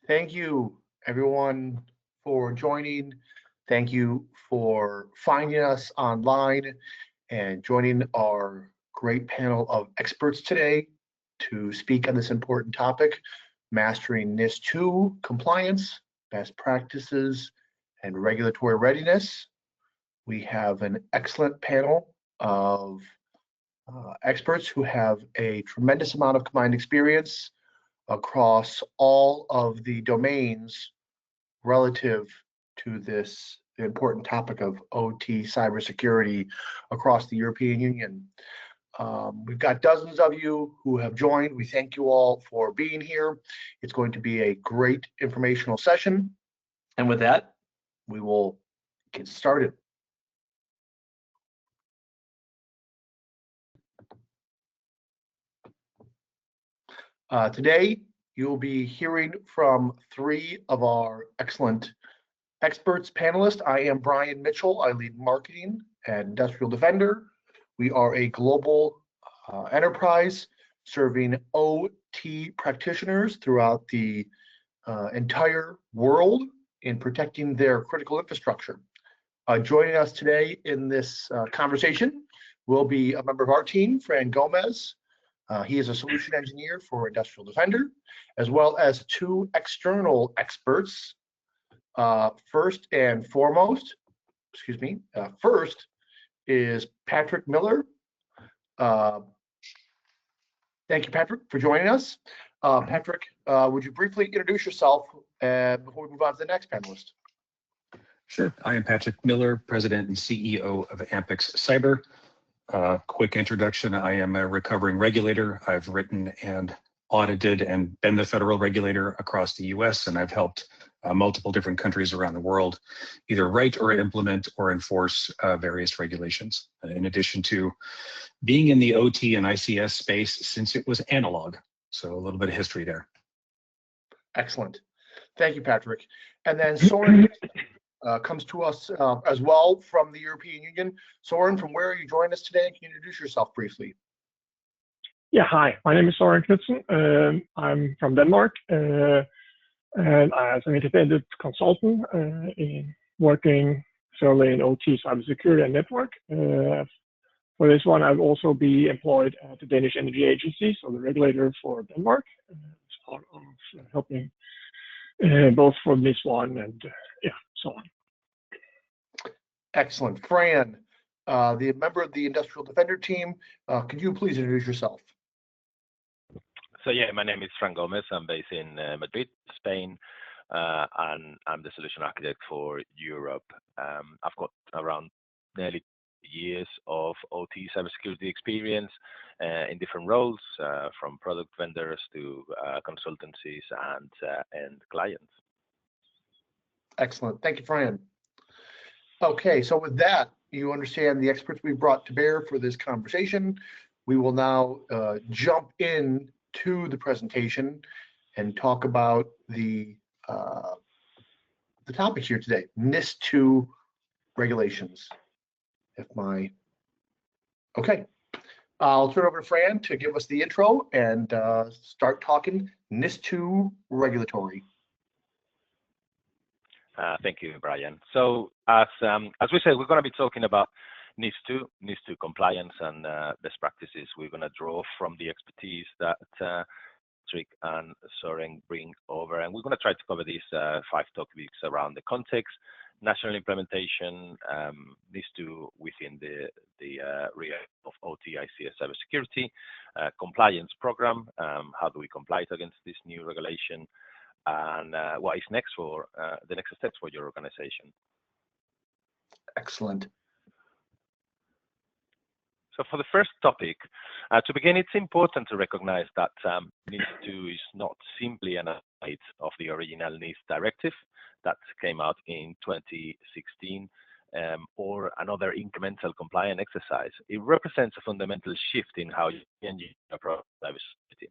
Thank you, everyone, for joining. Thank you for finding us online and joining our great panel of experts today to speak on this important topic, mastering NIS2 compliance, best practices, and regulatory readiness. We have an excellent panel of experts who have a tremendous amount of combined experience across all of the domains relative to this important topic of OT cybersecurity across the European Union. We've got dozens of you who have joined. We thank you all for being here. It's going to be a great informational session. And with that, we will get started. Today, you'll be hearing from three of our excellent experts panelists. I am Brian Mitchell. I lead marketing at Industrial Defender. We are a global enterprise serving OT practitioners throughout the entire world in protecting their critical infrastructure. Joining us today in this conversation will be a member of our team, Fran Gomez. He is a solution engineer for Industrial Defender, as well as two external experts. First is Patrick Miller. Thank you, Patrick, for joining us. Patrick, would you briefly introduce yourself before we move on to the next panelist? Sure. I am Patrick Miller, President and CEO of Ampex Cyber. Quick introduction, I am a recovering regulator. I've written and audited and been the federal regulator across the US, and I've helped multiple different countries around the world either write or implement or enforce various regulations, in addition to being in the OT and ICS space since it was analog. So a little bit of history there. Excellent. Thank you, Patrick. And then Soren comes to us as well from the European Union. Soren, from where are you joining us today? Can you introduce yourself briefly? Yeah, hi. My name is Soren Knudsen. I'm from Denmark, and as an independent consultant, working solely in OT, cybersecurity, and network. For this one, I've also been employed at the Danish Energy Agency, so the regulator for Denmark, as part of helping both for this one and so on. Excellent. Fran, the member of the Industrial Defender team, could you please introduce yourself? So yeah, my name is Fran Gomez. I'm based in Madrid, Spain, and I'm the solution architect for Europe. I've got around nearly years of OT cybersecurity experience in different roles, from product vendors to consultancies and clients. Excellent. Thank you, Fran. Okay, so with that, you understand the experts we brought to bear for this conversation. We will now jump in to the presentation and talk about the topic here today, NIS2 regulations. Okay, I'll turn over to Fran to give us the intro and start talking NIS2 regulatory. Thank you, Brian. So as we said, we're going to be talking about NIS2 compliance and best practices. We're going to draw from the expertise that Patrick and Soren bring over, and we're going to try to cover these 5 topics around the context, national implementation, NIS2 within the realm of OT, ICS, cybersecurity, compliance program, how do we comply against this new regulation, and what is next for the next steps for your organization. Excellent. So for the first topic, to begin, it's important to recognize that NIS2 is not simply an update of the original NIS directive that came out in 2016 or another incremental compliance exercise. It represents a fundamental shift in how you approach cybersecurity.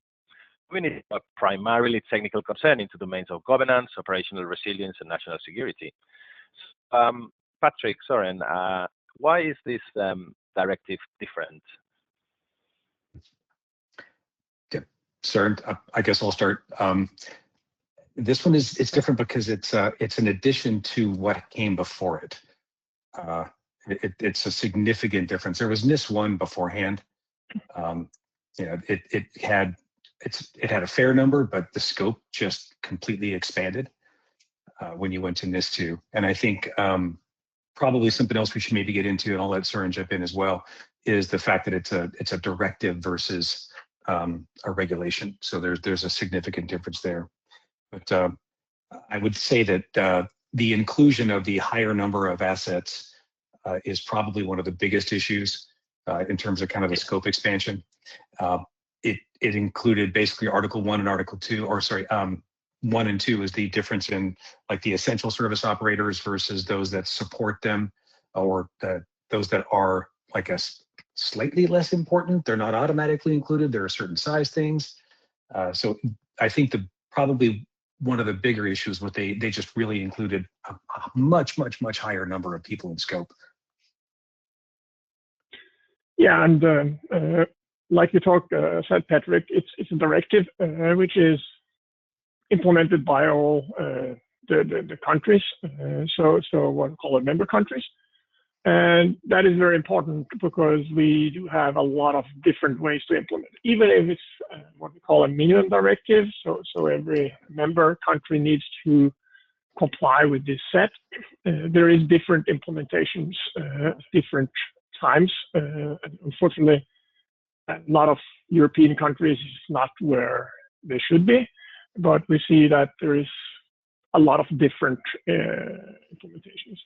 We need a primarily technical concern into domains of governance, operational resilience, and national security. Patrick, Soren, why is this directive different? Yeah, Soren, I guess I'll start. This one it's different because it's an addition to what came before it. It's a significant difference. There was NIS2 beforehand. It had a fair number, but the scope just completely expanded when you went to NIS2. And I think probably something else we should maybe get into, and I'll let Søren jump in as well, is the fact that it's a directive versus a regulation. So there's a significant difference there. But I would say that the inclusion of the higher number of assets is probably one of the biggest issues in terms of kind of the scope expansion. It included basically Article 1 and Article 2, or sorry, 1 and 2 is the difference in like the essential service operators versus those that support them, or those that are like slightly less important. They're not automatically included. There are certain size things. So I think probably one of the bigger issues was they just really included a much higher number of people in scope. Yeah, and like you said, Patrick, it's a directive which is implemented by all the countries. So what we call it, member countries, and that is very important because we do have a lot of different ways to implement it. Even if it's what we call a minimum directive, so every member country needs to comply with this set. There is different implementations, different times. Unfortunately, a lot of European countries is not where they should be, but we see that there is a lot of different implementations.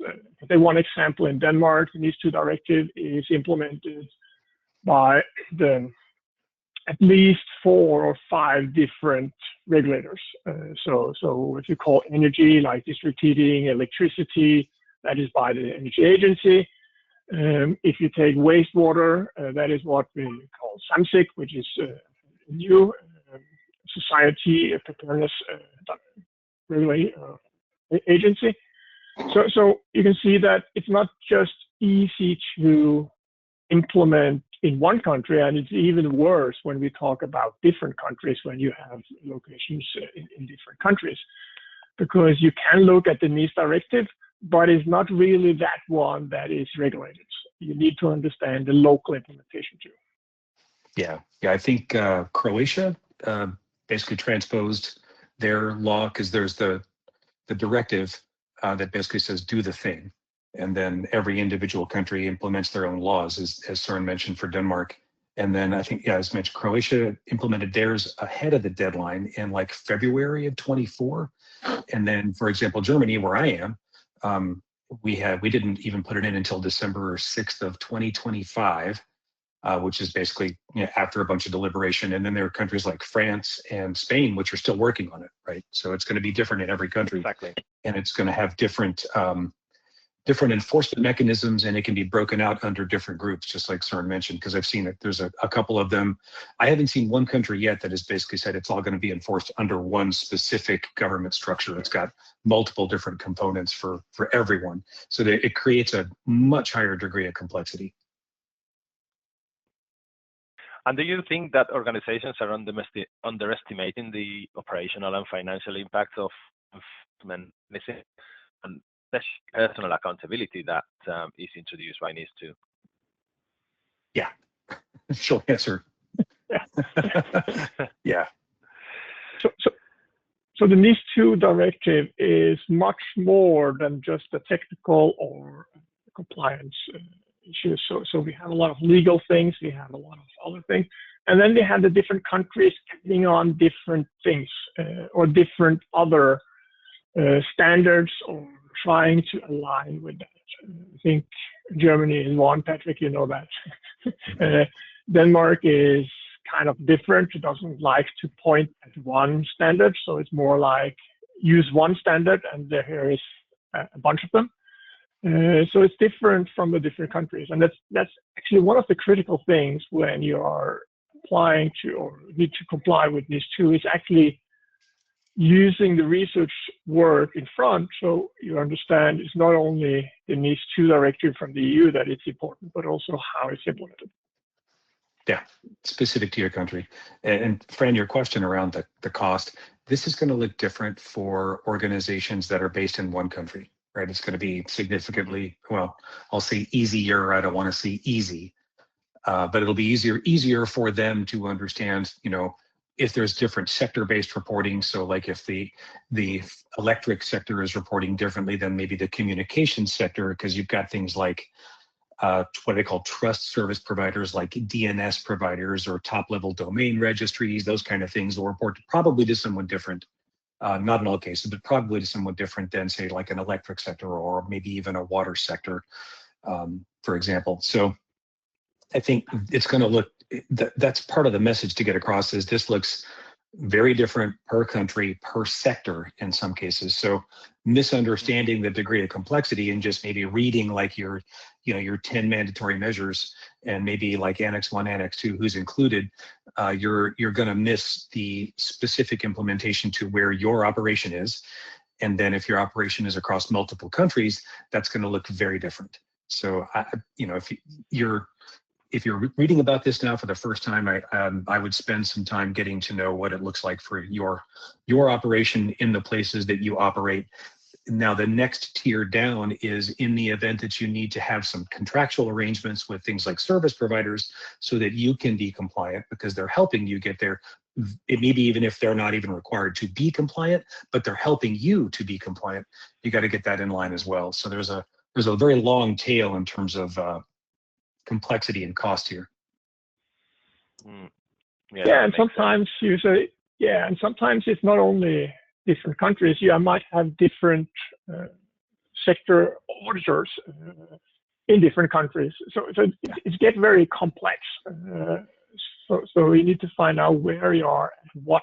One example in Denmark, the NIS2 directive is implemented by at least 4 or 5 different regulators. So if you call energy, like district heating, electricity, that is by the Energy Agency. If you take wastewater, that is what we call SAMSIC, which is a new society preparedness agency. So you can see that it's not just easy to implement in one country, and it's even worse when we talk about different countries, when you have locations in different countries, because you can look at the NIS directive, but it's not really that one that is regulated. You need to understand the local implementation too. Yeah, I think Croatia basically transposed their law, because there's the directive that basically says do the thing, and then every individual country implements their own laws, as Søren mentioned for Denmark. And then I think, as mentioned, Croatia implemented theirs ahead of the deadline in like February of 24. And then, for example, Germany, where I am, we didn't even put it in until December 6th of 2025. Which is basically after a bunch of deliberation. And then there are countries like France and Spain, which are still working on it, right? So it's going to be different in every country. Exactly. And it's going to have different enforcement mechanisms, and it can be broken out under different groups, just like Søren mentioned, because I've seen it. There's a couple of them. I haven't seen one country yet that has basically said it's all going to be enforced under one specific government structure. It's got multiple different components for everyone. So that it creates a much higher degree of complexity. And do you think that organizations are underestimating the operational and financial impact of NIS2 and personal accountability that is introduced by NIS2? Yeah, short answer. Yeah. So the NIS2 directive is much more than just a technical or compliance issues. So we have a lot of legal things, we have a lot of other things, and then they have the different countries adding on different things or different other standards, or trying to align with that. I think Germany is one, Patrick, you know that. Denmark is kind of different. It doesn't like to point at one standard, so it's more like use one standard and there is a bunch of them. So it's different from the different countries, and that's actually one of the critical things when you are applying to or need to comply with NIS2 is actually using the research work in front, so you understand it's not only the NIS2 directive from the EU that it's important, but also how it's implemented. Yeah, specific to your country. And Fran, your question around the cost, this is going to look different for organizations that are based in one country, right? It's going to be significantly, well, I'll say easier. I don't want to say easy, but it'll be easier for them to understand, if there's different sector-based reporting. So like if the electric sector is reporting differently than maybe the communications sector, because you've got things like what they call trust service providers, like DNS providers or top-level domain registries, those kind of things will report probably to someone different, not in all cases, but probably to someone different than, say, like an electric sector or maybe even a water sector, for example. So I think it's going to look, that's part of the message to get across, is this looks very different per country, per sector in some cases. So misunderstanding the degree of complexity and just maybe reading like your 10 mandatory measures and maybe like Annex 1, Annex 2, who's included, you're going to miss the specific implementation to where your operation is. And then if your operation is across multiple countries, that's going to look very different. So, if you're reading about this now for the first time, I would spend some time getting to know what it looks like for your operation in the places that you operate. Now, the next tier down is in the event that you need to have some contractual arrangements with things like service providers so that you can be compliant, because they're helping you get there. It maybe even if they're not even required to be compliant, but they're helping you to be compliant. You got to get that in line as well. So there's a very long tail in terms of complexity and cost here. Yeah, and sometimes you say, and sometimes it's not only different countries. You might have different sector auditors in different countries. So it gets very complex. So you need to find out where you are and what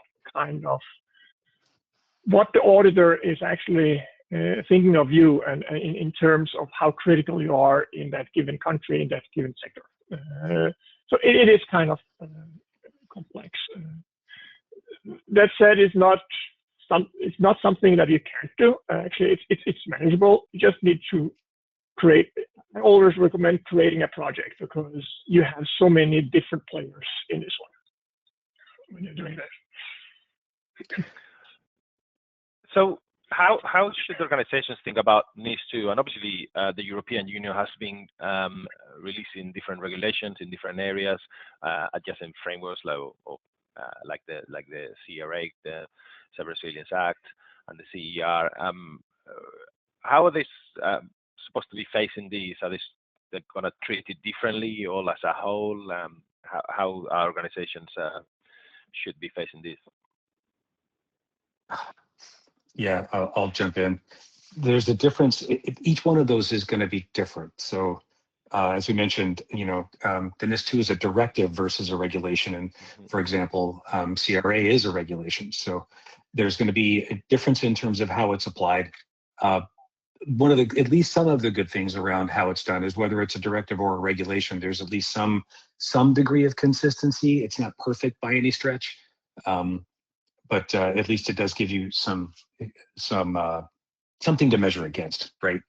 the auditor is actually thinking of you, and in terms of how critical you are in that given country, in that given sector. So it is kind of complex. That said, it's not something that you can't do. Actually, it's manageable. You just need to create. I always recommend creating a project, because you have so many different players in this one when you're doing that. So how should organizations think about NIS2? And obviously, the European Union has been releasing different regulations in different areas, adjacent frameworks like the CRA, the Cyber Resilience Act, and the CER. How are they supposed to be facing these? Are they going to treat it differently, all as a whole? How our organizations should be facing this? Yeah, I'll jump in. There's a difference. Each one of those is going to be different. So as we mentioned, the NIS2 is a directive versus a regulation. And for example, CRA is a regulation. So there's going to be a difference in terms of how it's applied. At least some of the good things around how it's done is whether it's a directive or a regulation, there's at least some degree of consistency. It's not perfect by any stretch. But at least it does give you something to measure against, right?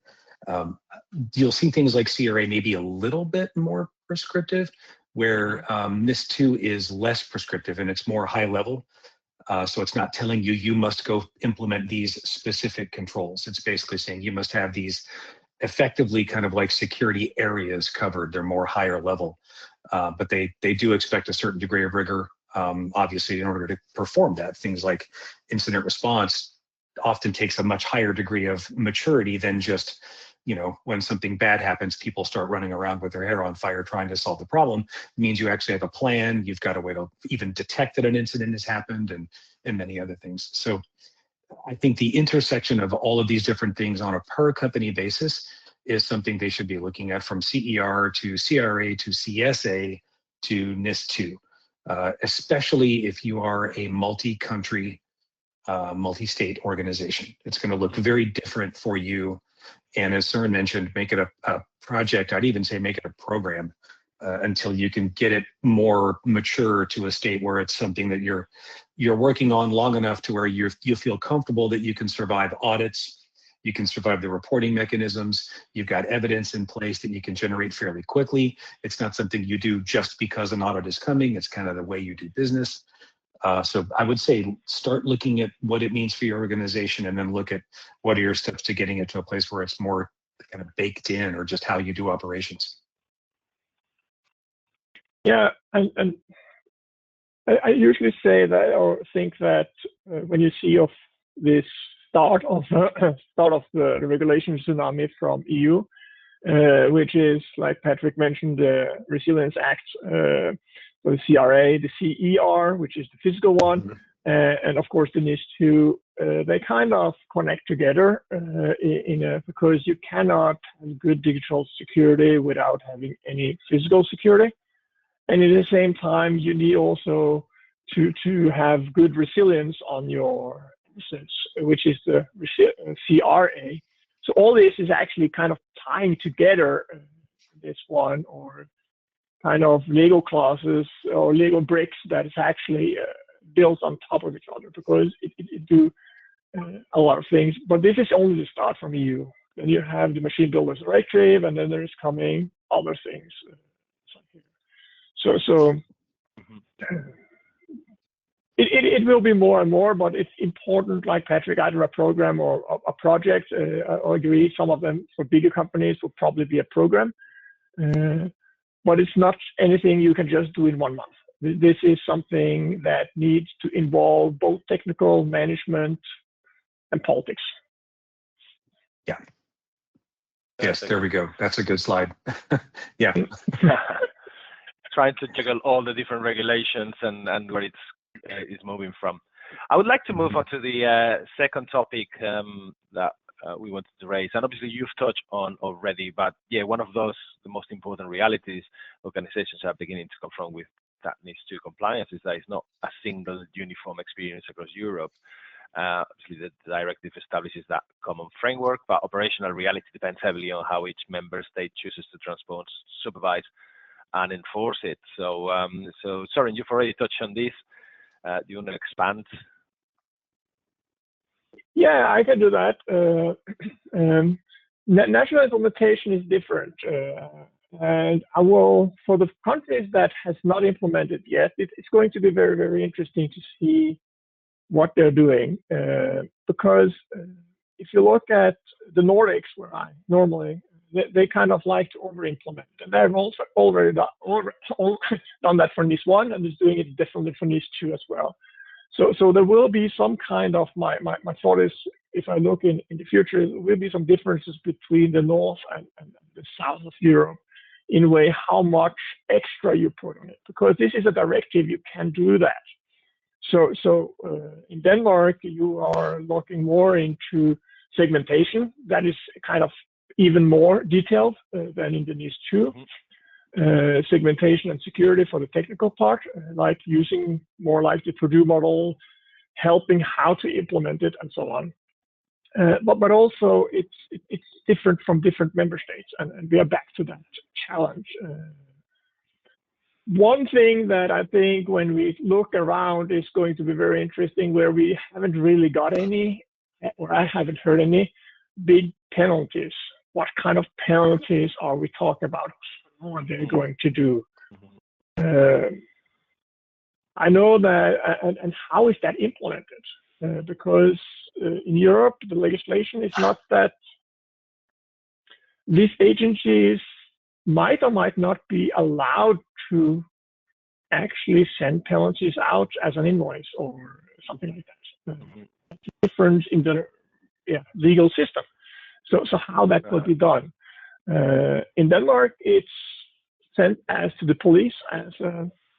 You'll see things like CRA maybe a little bit more prescriptive, where NIS2 is less prescriptive and it's more high level. So it's not telling you must go implement these specific controls. It's basically saying you must have these effectively kind of like security areas covered. They're more higher level, but they do expect a certain degree of rigor. Obviously, in order to perform that, things like incident response often takes a much higher degree of maturity than just, when something bad happens, people start running around with their hair on fire trying to solve the problem. It means you actually have a plan. You've got a way to even detect that an incident has happened, and many other things. So I think the intersection of all of these different things on a per company basis is something they should be looking at, from CER to CRA to CSA to NIS2. Especially if you are a multi-country, multi-state organization. It's going to look very different for you. And as Søren mentioned, make it a project. I'd even say make it a program until you can get it more mature to a state where it's something that you're working on long enough to where you feel comfortable that you can survive audits, You can survive the reporting mechanisms. You've got evidence in place that you can generate fairly quickly. It's not something you do just because an audit is coming. It's kind of the way you do business. So I would say start looking at what it means for your organization, and then look at what are your steps to getting it to a place where it's more kind of baked in, or just how you do operations. Yeah, and I usually say that, or think that when you see of this start of the regulation tsunami from EU, which is, like Patrick mentioned, the Resilience Act for the CRA, the CER, which is the physical one, and of course the NIS2. They kind of connect together because you cannot have good digital security without having any physical security. And at the same time, you need also to have good resilience on your assets, which is the CRA. So all this is actually kind of tying together this one, or kind of Lego classes or Lego bricks that is actually built on top of each other, because it do a lot of things. But this is only the start from EU. Then you have the Machine Builders Directive, and then there's coming other things. So it will be more and more, but it's important, like Patrick, either a program or a project. I agree, some of them for bigger companies will probably be a program, but it's not anything you can just do in 1 month. This is something that needs to involve both technical management and politics. Yeah. Yes, there we go. That's a good slide. Yeah. Trying to juggle all the different regulations and where it's moving from. I would like to move on to the second topic that we wanted to raise, and obviously you've touched on already, but yeah, one of the most important realities organizations are beginning to confront with that NIS2 compliance is that it's not a single uniform experience across Europe. Obviously the directive establishes that common framework, but operational reality depends heavily on how each member state chooses to transpose, supervise, and enforce it. So, Søren, you've already touched on this. Do you want to expand? Yeah, I can do that. National implementation is different, and I will, for the countries that has not implemented yet, it's going to be very, very interesting to see what they're doing, because if you look at the Nordics, where I normally, they kind of like to over-implement, and they've also already done that for NIS1, and is doing it differently for NIS2 as well. So there will be some kind of, my thought is, if I look in the future, there will be some differences between the north and the south of Europe, in a way how much extra you put on it, because this is a directive, you can do that. So in Denmark, you are looking more into segmentation. That is kind of even more detailed than in the NIS2. Segmentation and security for the technical part, like using more like the Purdue model, helping how to implement it, and so on. But also it's different from different member states, and we are back to that challenge. One thing that I think when we look around is going to be very interesting, where we haven't really got any, or I haven't heard any big penalties. What kind of penalties are we talking about? What are they going to do? I know that, and how is that implemented? Because in Europe, the legislation is not that these agencies might or might not be allowed to actually send penalties out as an invoice or something like that. Difference in the legal system. So how that will be done? In Denmark, it's sent as to the police as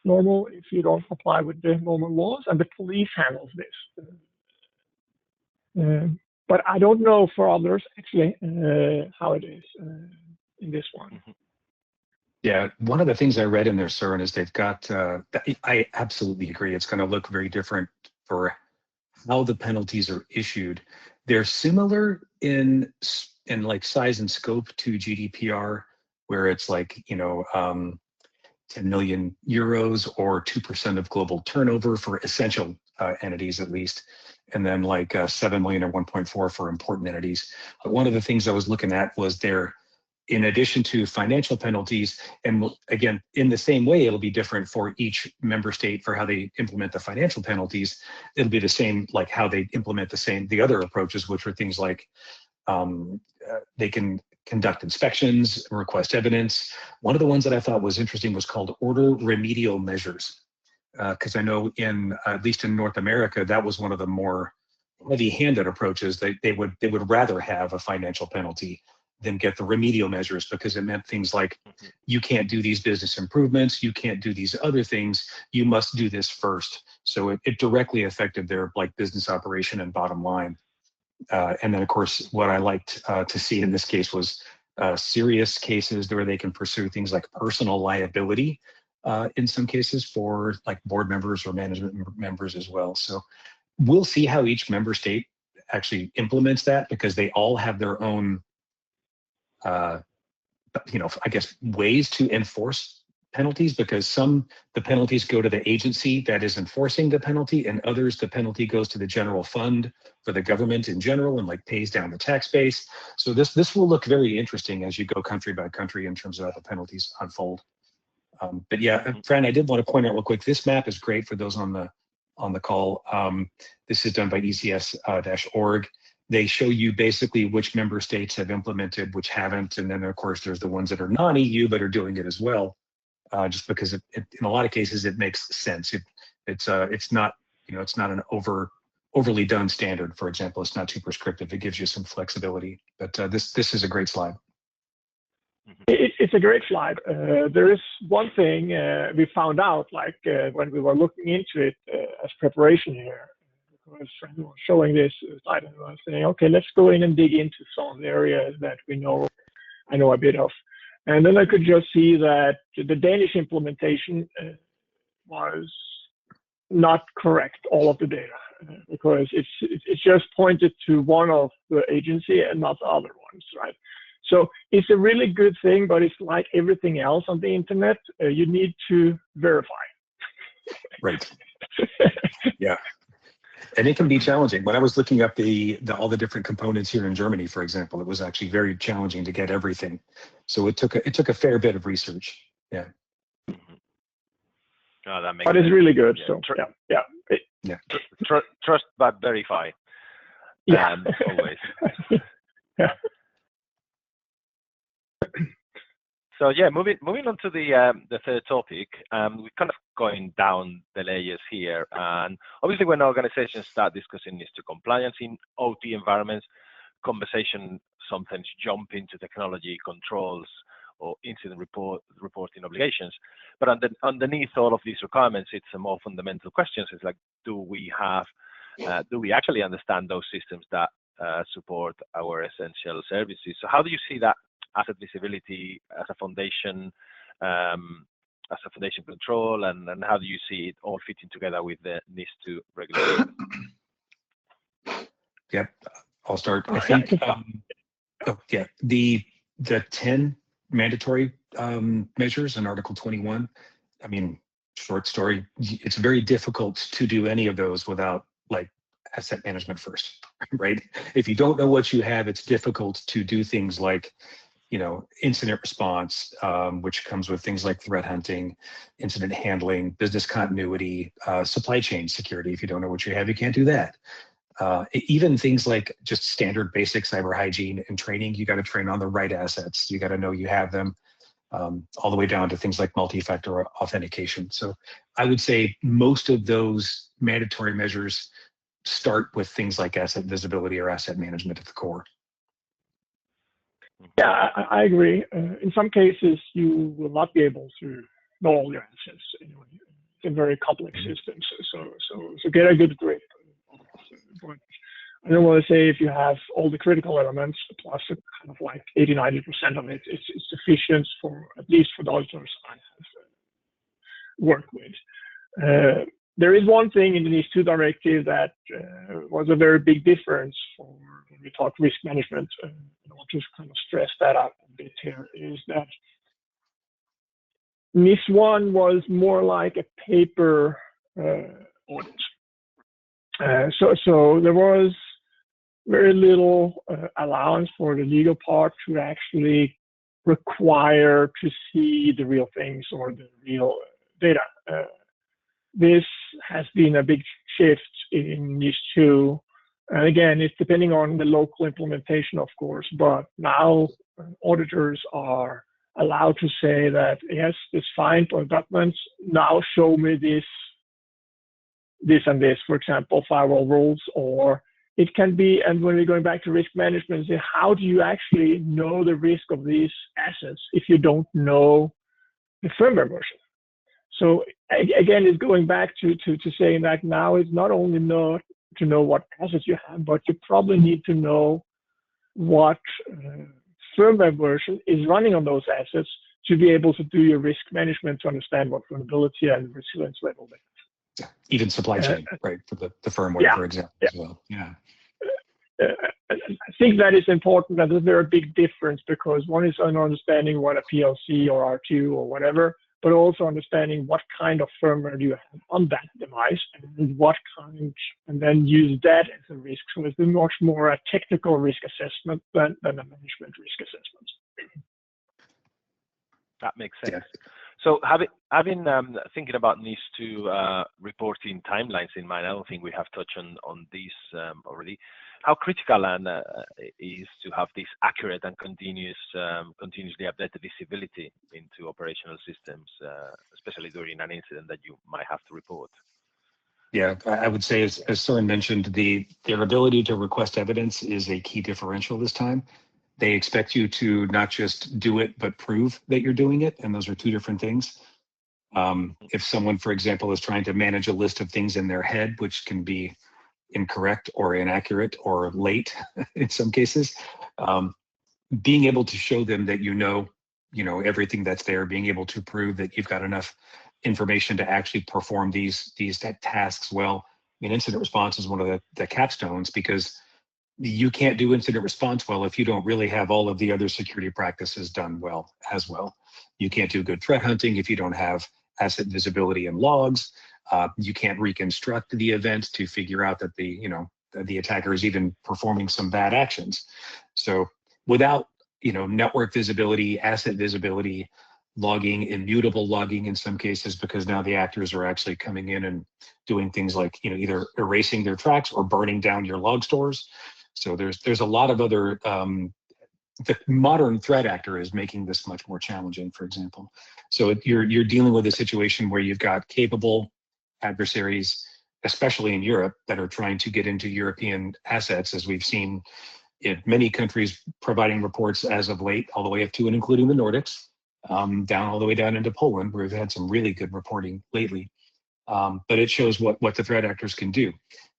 normal if you don't comply with the normal laws, and the police handles this. But I don't know for others actually how it is in this one. Yeah, one of the things I read in there, Søren, is they've got, I absolutely agree, it's going to look very different for how the penalties are issued. They're similar in like size and scope to GDPR, where it's like, 10 million euros or 2% of global turnover for essential entities at least. and then like 7 million or 1.4 for important entities. But one of the things I was looking at was their, in addition to financial penalties, and again, in the same way, it'll be different for each member state for how they implement the financial penalties. It'll be the same, like how they implement the other approaches, which are things like they can conduct inspections, request evidence. One of the ones that I thought was interesting was called order remedial measures. Because I know at least in North America, that was one of the more heavy-handed approaches. They would rather have a financial penalty than get the remedial measures, because it meant things like, you can't do these business improvements, you can't do these other things, you must do this first. So it directly affected their like business operation and bottom line. And then of course, what I liked to see in this case was serious cases where they can pursue things like personal liability. In some cases for like board members or management members as well. So we'll see how each member state actually implements that, because they all have their own, I guess, ways to enforce penalties, because the penalties go to the agency that is enforcing the penalty, and others, the penalty goes to the general fund for the government in general and like pays down the tax base. So this will look very interesting as you go country by country in terms of how the penalties unfold. But yeah, Fran, I did want to point out real quick, this map is great for those on the call. This is done by ECS-org. They show you basically which member states have implemented, which haven't, and then of course there's the ones that are non-EU but are doing it as well. Just because in a lot of cases it makes sense. It's not an overly done standard. For example, it's not too prescriptive. It gives you some flexibility. But this is a great slide. It's a great slide. There is one thing we found out, like when we were looking into it as preparation here, because we were showing this slide and we were saying, okay, let's go in and dig into some of the areas that I know a bit of. And then I could just see that the Danish implementation was not correct, all of the data, because it's just pointed to one of the agency and not the other ones, right? So it's a really good thing, but it's like everything else on the internet, you need to verify. Right. Yeah. And it can be challenging. When I was looking up all the different components here in Germany, for example, it was actually very challenging to get everything. So it took a fair bit of research. Yeah. Oh, that makes but sense. It's really good. So yeah. Trust but verify. Yeah. Always. Yeah. So yeah, moving on to the third topic, we're kind of going down the layers here, and obviously when organizations start discussing NIS2 compliance in OT environments, conversation sometimes jump into technology controls or incident reporting obligations. But underneath all of these requirements, it's a more fundamental questions. It's like, do we actually understand those systems that support our essential services? So how do you see that asset visibility as a foundation control, and how do you see it all fitting together with the NIS2 regulation? Yep, I'll start. I think the 10 mandatory measures in Article 21. I mean, short story, it's very difficult to do any of those without like asset management first, right? If you don't know what you have, it's difficult to do things like, incident response, which comes with things like threat hunting, incident handling, business continuity, supply chain security. If you don't know what you have, you can't do that. Even things like just standard basic cyber hygiene and training, you got to train on the right assets. You got to know you have them, all the way down to things like multi-factor authentication. So I would say most of those mandatory measures start with things like asset visibility or asset management at the core. Yeah, I agree. In some cases, you will not be able to know all your assets anyway. It's a very complex system, so get a good grip. But I don't want to say if you have all the critical elements plus kind of like 80–90% of it, it's sufficient for at least for the auditors I have worked with. There is one thing in the NIS2 directive that was a very big difference for when we talk risk management. I want to kind of stress that out a bit here, is that NIS1 was more like a paper audit. So there was very little allowance for the legal part to actually require to see the real things or the real data. This has been a big shift in NIS2. And again, it's depending on the local implementation, of course, but now auditors are allowed to say that, yes, it's fine for documents, now show me this and this, for example, firewall rules, or it can be, and when we're going back to risk management, say, how do you actually know the risk of these assets if you don't know the firmware version? So again, it's going back to saying that now it's not only not to know what assets you have, but you probably need to know what firmware version is running on those assets to be able to do your risk management, to understand what vulnerability and resilience level they have. Yeah. Even supply chain, right, for the firmware, yeah, for example, yeah. as well. Yeah. I think that is important. That is very big difference, because one is understanding what a PLC or R2 or whatever, but also understanding what kind of firmware do you have on that device and what kind, and then use that as a risk. So it's much more a technical risk assessment than a management risk assessment. That makes sense. Yeah. So having thinking about NIS2 reporting timelines in mind, I don't think we have touched on this already. How critical is to have this accurate and continuously updated visibility into operational systems, especially during an incident that you might have to report? Yeah, I would say, as Søren mentioned, their ability to request evidence is a key differential this time. They expect you to not just do it, but prove that you're doing it, and those are two different things. If someone, for example, is trying to manage a list of things in their head, which can be incorrect or inaccurate or late in some cases, being able to show them that you know everything that's there, being able to prove that you've got enough information to actually perform these tasks well. I mean, incident response is one of the capstones, because you can't do incident response well if you don't really have all of the other security practices done well as well. You can't do good threat hunting if you don't have asset visibility and logs. You can't reconstruct the event to figure out that the attacker is even performing some bad actions. So without network visibility, asset visibility, logging, immutable logging in some cases, because now the actors are actually coming in and doing things like either erasing their tracks or burning down your log stores. So there's a lot of other, the modern threat actor is making this much more challenging, for example. So you're dealing with a situation where you've got capable adversaries, especially in Europe, that are trying to get into European assets, as we've seen in many countries providing reports as of late, all the way up to and including the Nordics, down all the way down into Poland, where we've had some really good reporting lately. But it shows what the threat actors can do.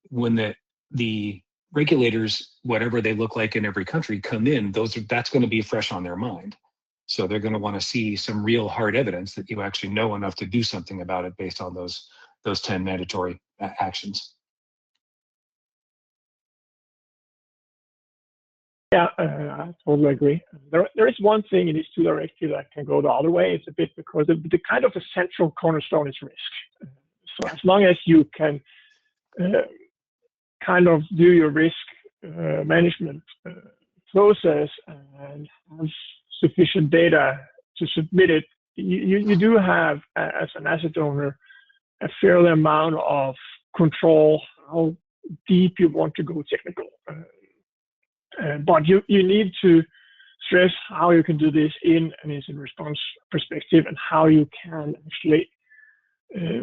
When the regulators, whatever they look like in every country, come in, that's going to be fresh on their mind. So they're going to want to see some real hard evidence that you actually know enough to do something about it based on those 10 mandatory actions. Yeah, I totally agree. There is one thing in these two directives that can go the other way. It's a bit because the kind of essential cornerstone is risk. So as long as you can kind of do your risk management process and have sufficient data to submit it, you do have, as an asset owner, a fair amount of control how deep you want to go technical. But you need to stress how you can do this in an incident response perspective, and how you can actually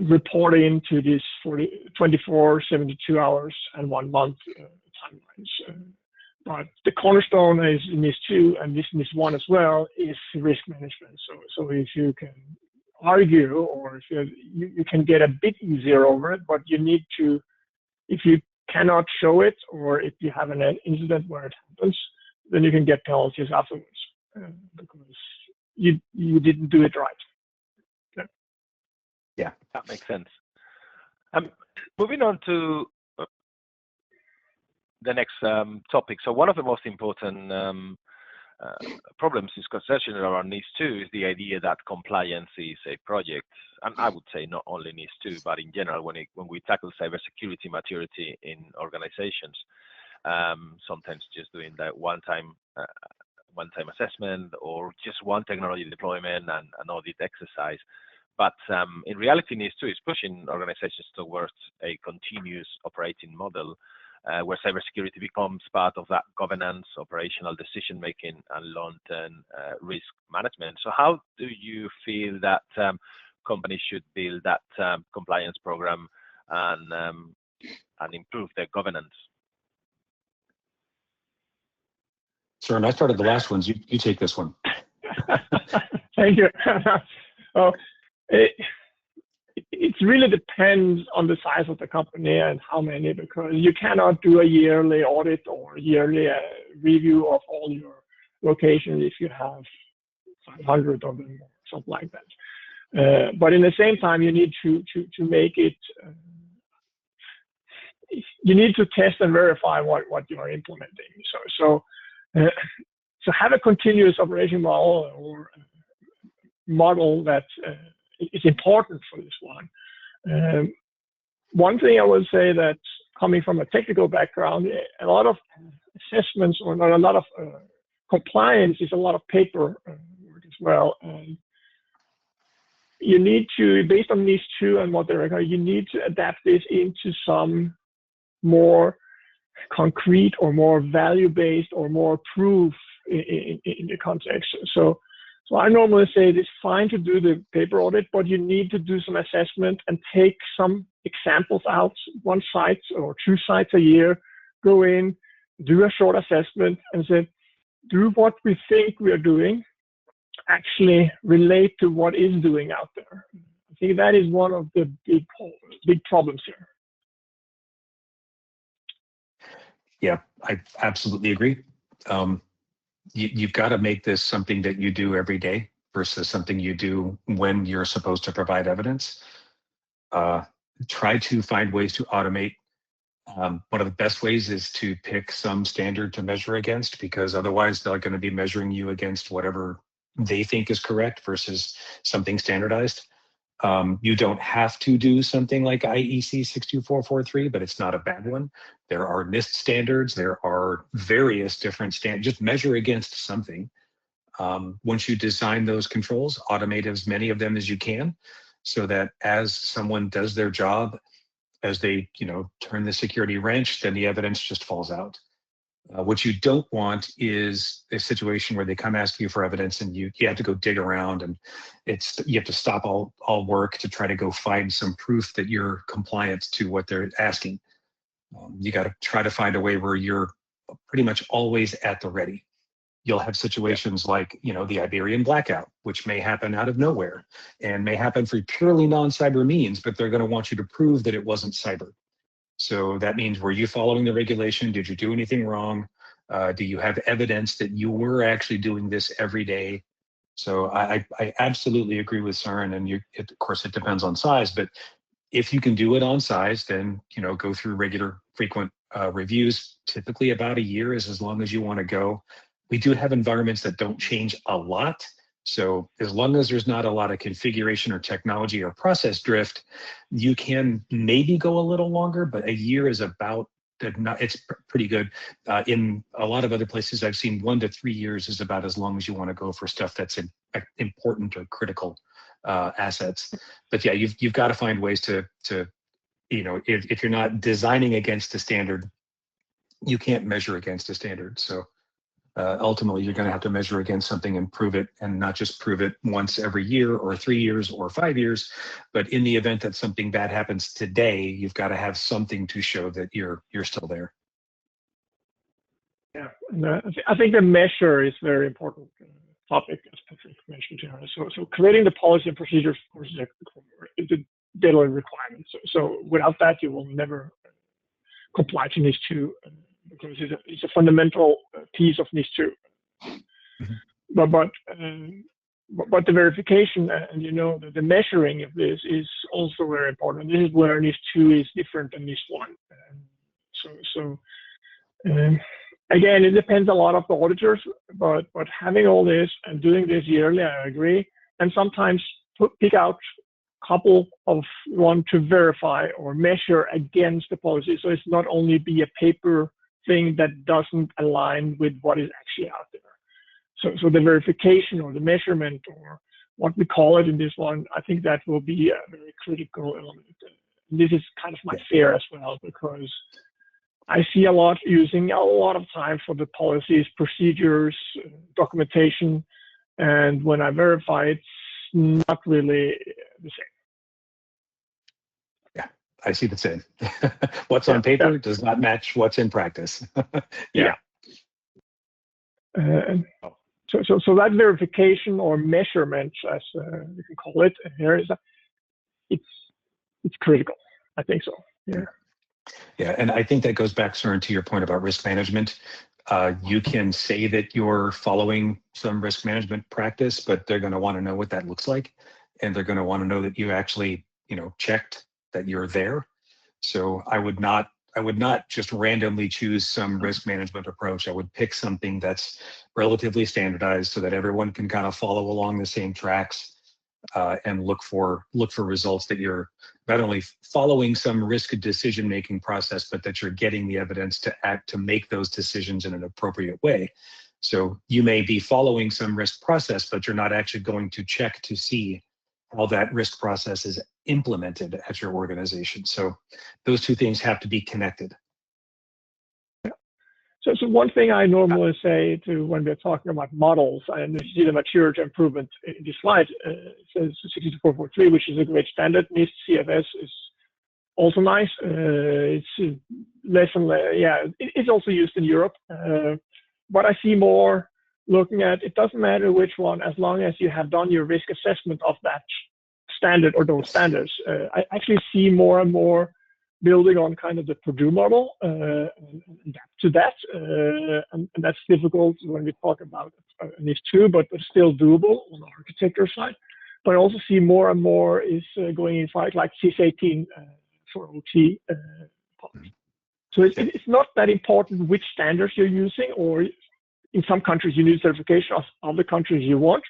report into this 24, 72 hours, and 1 month timelines. But the cornerstone is in NIS2, and this NIS1 as well, is risk management. So if you can argue, or if you can get a bit easier over it, but you need to, if you cannot show it, or if you have an incident where it happens, then you can get penalties afterwards, because you didn't do it right. Yeah, that makes sense. Moving on to the next topic. So one of the most important problems in concession around NIS2 is the idea that compliance is a project, and I would say not only NIS2, but in general, when we tackle cybersecurity maturity in organizations, sometimes just doing that one-time assessment or just one technology deployment and an audit exercise. But in reality, NIS2 is pushing organizations towards a continuous operating model where cybersecurity becomes part of that governance, operational decision-making, and long-term risk management. So how do you feel that companies should build that compliance program and improve their governance? Søren, I started the last ones. You take this one. Thank you. It really depends on the size of the company and how many, because you cannot do a yearly audit or yearly review of all your locations if you have 500 of them or something like that. But in the same time, you need to make it. You need to test and verify what you are implementing. So have a continuous operation model or model that is important for this one. One thing I would say that coming from a technical background, a lot of assessments or not a lot of compliance is a lot of paper work as well. And you need to, based on these two and what they require, you need to adapt this into some more concrete or more value-based or more proof in the context. So I normally say it is fine to do the paper audit, but you need to do some assessment and take some examples out, one site or two sites a year, go in, do a short assessment and say, do what we think we are doing actually relate to what is doing out there? I think that is one of the big problems here. Yeah, I absolutely agree. You've got to make this something that you do every day versus something you do when you're supposed to provide evidence. Try to find ways to automate. One of the best ways is to pick some standard to measure against, because otherwise they're going to be measuring you against whatever they think is correct versus something standardized. You don't have to do something like IEC 62443, but it's not a bad one. There are NIST standards. There are various different standards. Just measure against something. Once you design those controls, automate as many of them as you can, so that as someone does their job, as they turn the security wrench, then the evidence just falls out. What you don't want is a situation where they come ask you for evidence and you have to go dig around, and you have to stop all work to try to go find some proof that you're compliant to what they're asking. You got to try to find a way where you're pretty much always at the ready. You'll have situations like the Iberian blackout, which may happen out of nowhere and may happen for purely non-cyber means, but they're going to want you to prove that it wasn't cyber. So that means, were you following the regulation? Did you do anything wrong? Do you have evidence that you were actually doing this every day? So I absolutely agree with Søren, and of course it depends on size, but if you can do it on size, then go through regular, frequent reviews. Typically about a year is as long as you want to go. We do have environments that don't change a lot. So as long as there's not a lot of configuration or technology or process drift, you can maybe go a little longer, but a year is it's pretty good. In a lot of other places I've seen, 1 to 3 years is about as long as you want to go for stuff that's important or critical assets. But yeah, you've got to find ways to if you're not designing against a standard, you can't measure against a standard. So ultimately, you're going to have to measure against something and prove it, and not just prove it once every year or 3 years or 5 years. But in the event that something bad happens today, you've got to have something to show that you're still there. Yeah, and I think the measure is a very important topic, as Patrick mentioned here. So creating the policy and procedures, of course, is the deadline requirement. So without that, you will never comply to NIS2. Because it's a fundamental piece of NIS2. Mm-hmm. But the verification and the measuring of this is also very important. This is where NIS2 is different than NIS1. So again, it depends a lot on the auditors, but having all this and doing this yearly, I agree. And sometimes pick out a couple of one to verify or measure against the policy. So it's not only be a paper thing that doesn't align with what is actually out there. So the verification or the measurement or what we call it in this one, I think that will be a very critical element. This is kind of my fear as well, because I see using a lot of time for the policies, procedures, documentation, and when I verify, it's not really the same. Yeah, I see the same. What's on paper does not match what's in practice. Yeah. So that verification or measurement, as you can call it, here is it's critical. I think so. Yeah. Yeah, and I think that goes back, Søren, to your point about risk management. You can say that you're following some risk management practice, but they're going to want to know what that looks like, and they're going to want to know that you actually, checked that you're there. So I would not just randomly choose some risk management approach. I would pick something that's relatively standardized so that everyone can kind of follow along the same tracks and look for results that you're not only following some risk decision-making process, but that you're getting the evidence to make those decisions in an appropriate way. So you may be following some risk process, but you're not actually going to check to see how that risk process is implemented at your organization. So those two things have to be connected. So one thing I normally say to when we're talking about models, and you see the maturity improvement in this slide, it says 62443, which is a great standard. NIST CFS is also nice. It's less and less, it's also used in Europe. But I see more looking at, it doesn't matter which one, as long as you have done your risk assessment of that standard or those standards. I actually see more and more building on kind of the Purdue model and adapt to that. And that's difficult when we talk about NIS2, but still doable on the architecture side. But I also see more and more is going in fight like CIS18 for OT. So it's not that important which standards you're using, or in some countries you need certification, of other countries you want.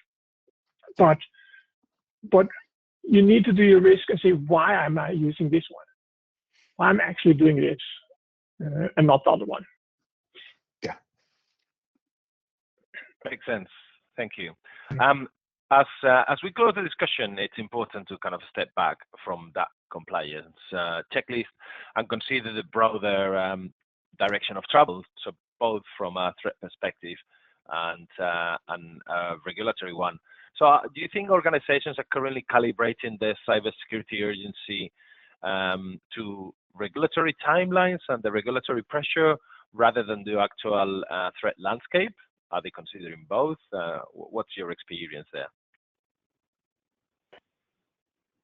But you need to do your risk and say, why am I using this one? Why I'm actually doing this and not the other one. Yeah. Makes sense. Thank you. As we close the discussion, it's important to kind of step back from that compliance checklist and consider the broader direction of travel. So both from a threat perspective and a regulatory one. So do you think organizations are currently calibrating their cybersecurity urgency to regulatory timelines and the regulatory pressure rather than the actual threat landscape? Are they considering both? What's your experience there?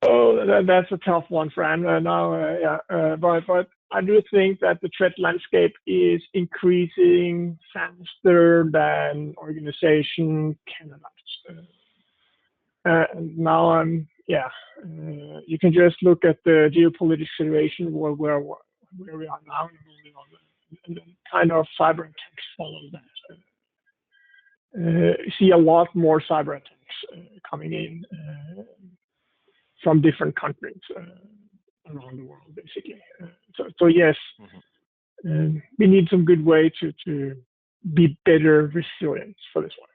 Oh, that's a tough one, Fran. But I do think that the threat landscape is increasing faster than organization can adapt. Now you can just look at the geopolitical situation where we are now, and kind of cyber attacks follow that. You see a lot more cyber attacks coming in from different countries around the world, basically. So yes, we need some good way to be better resilient for this one.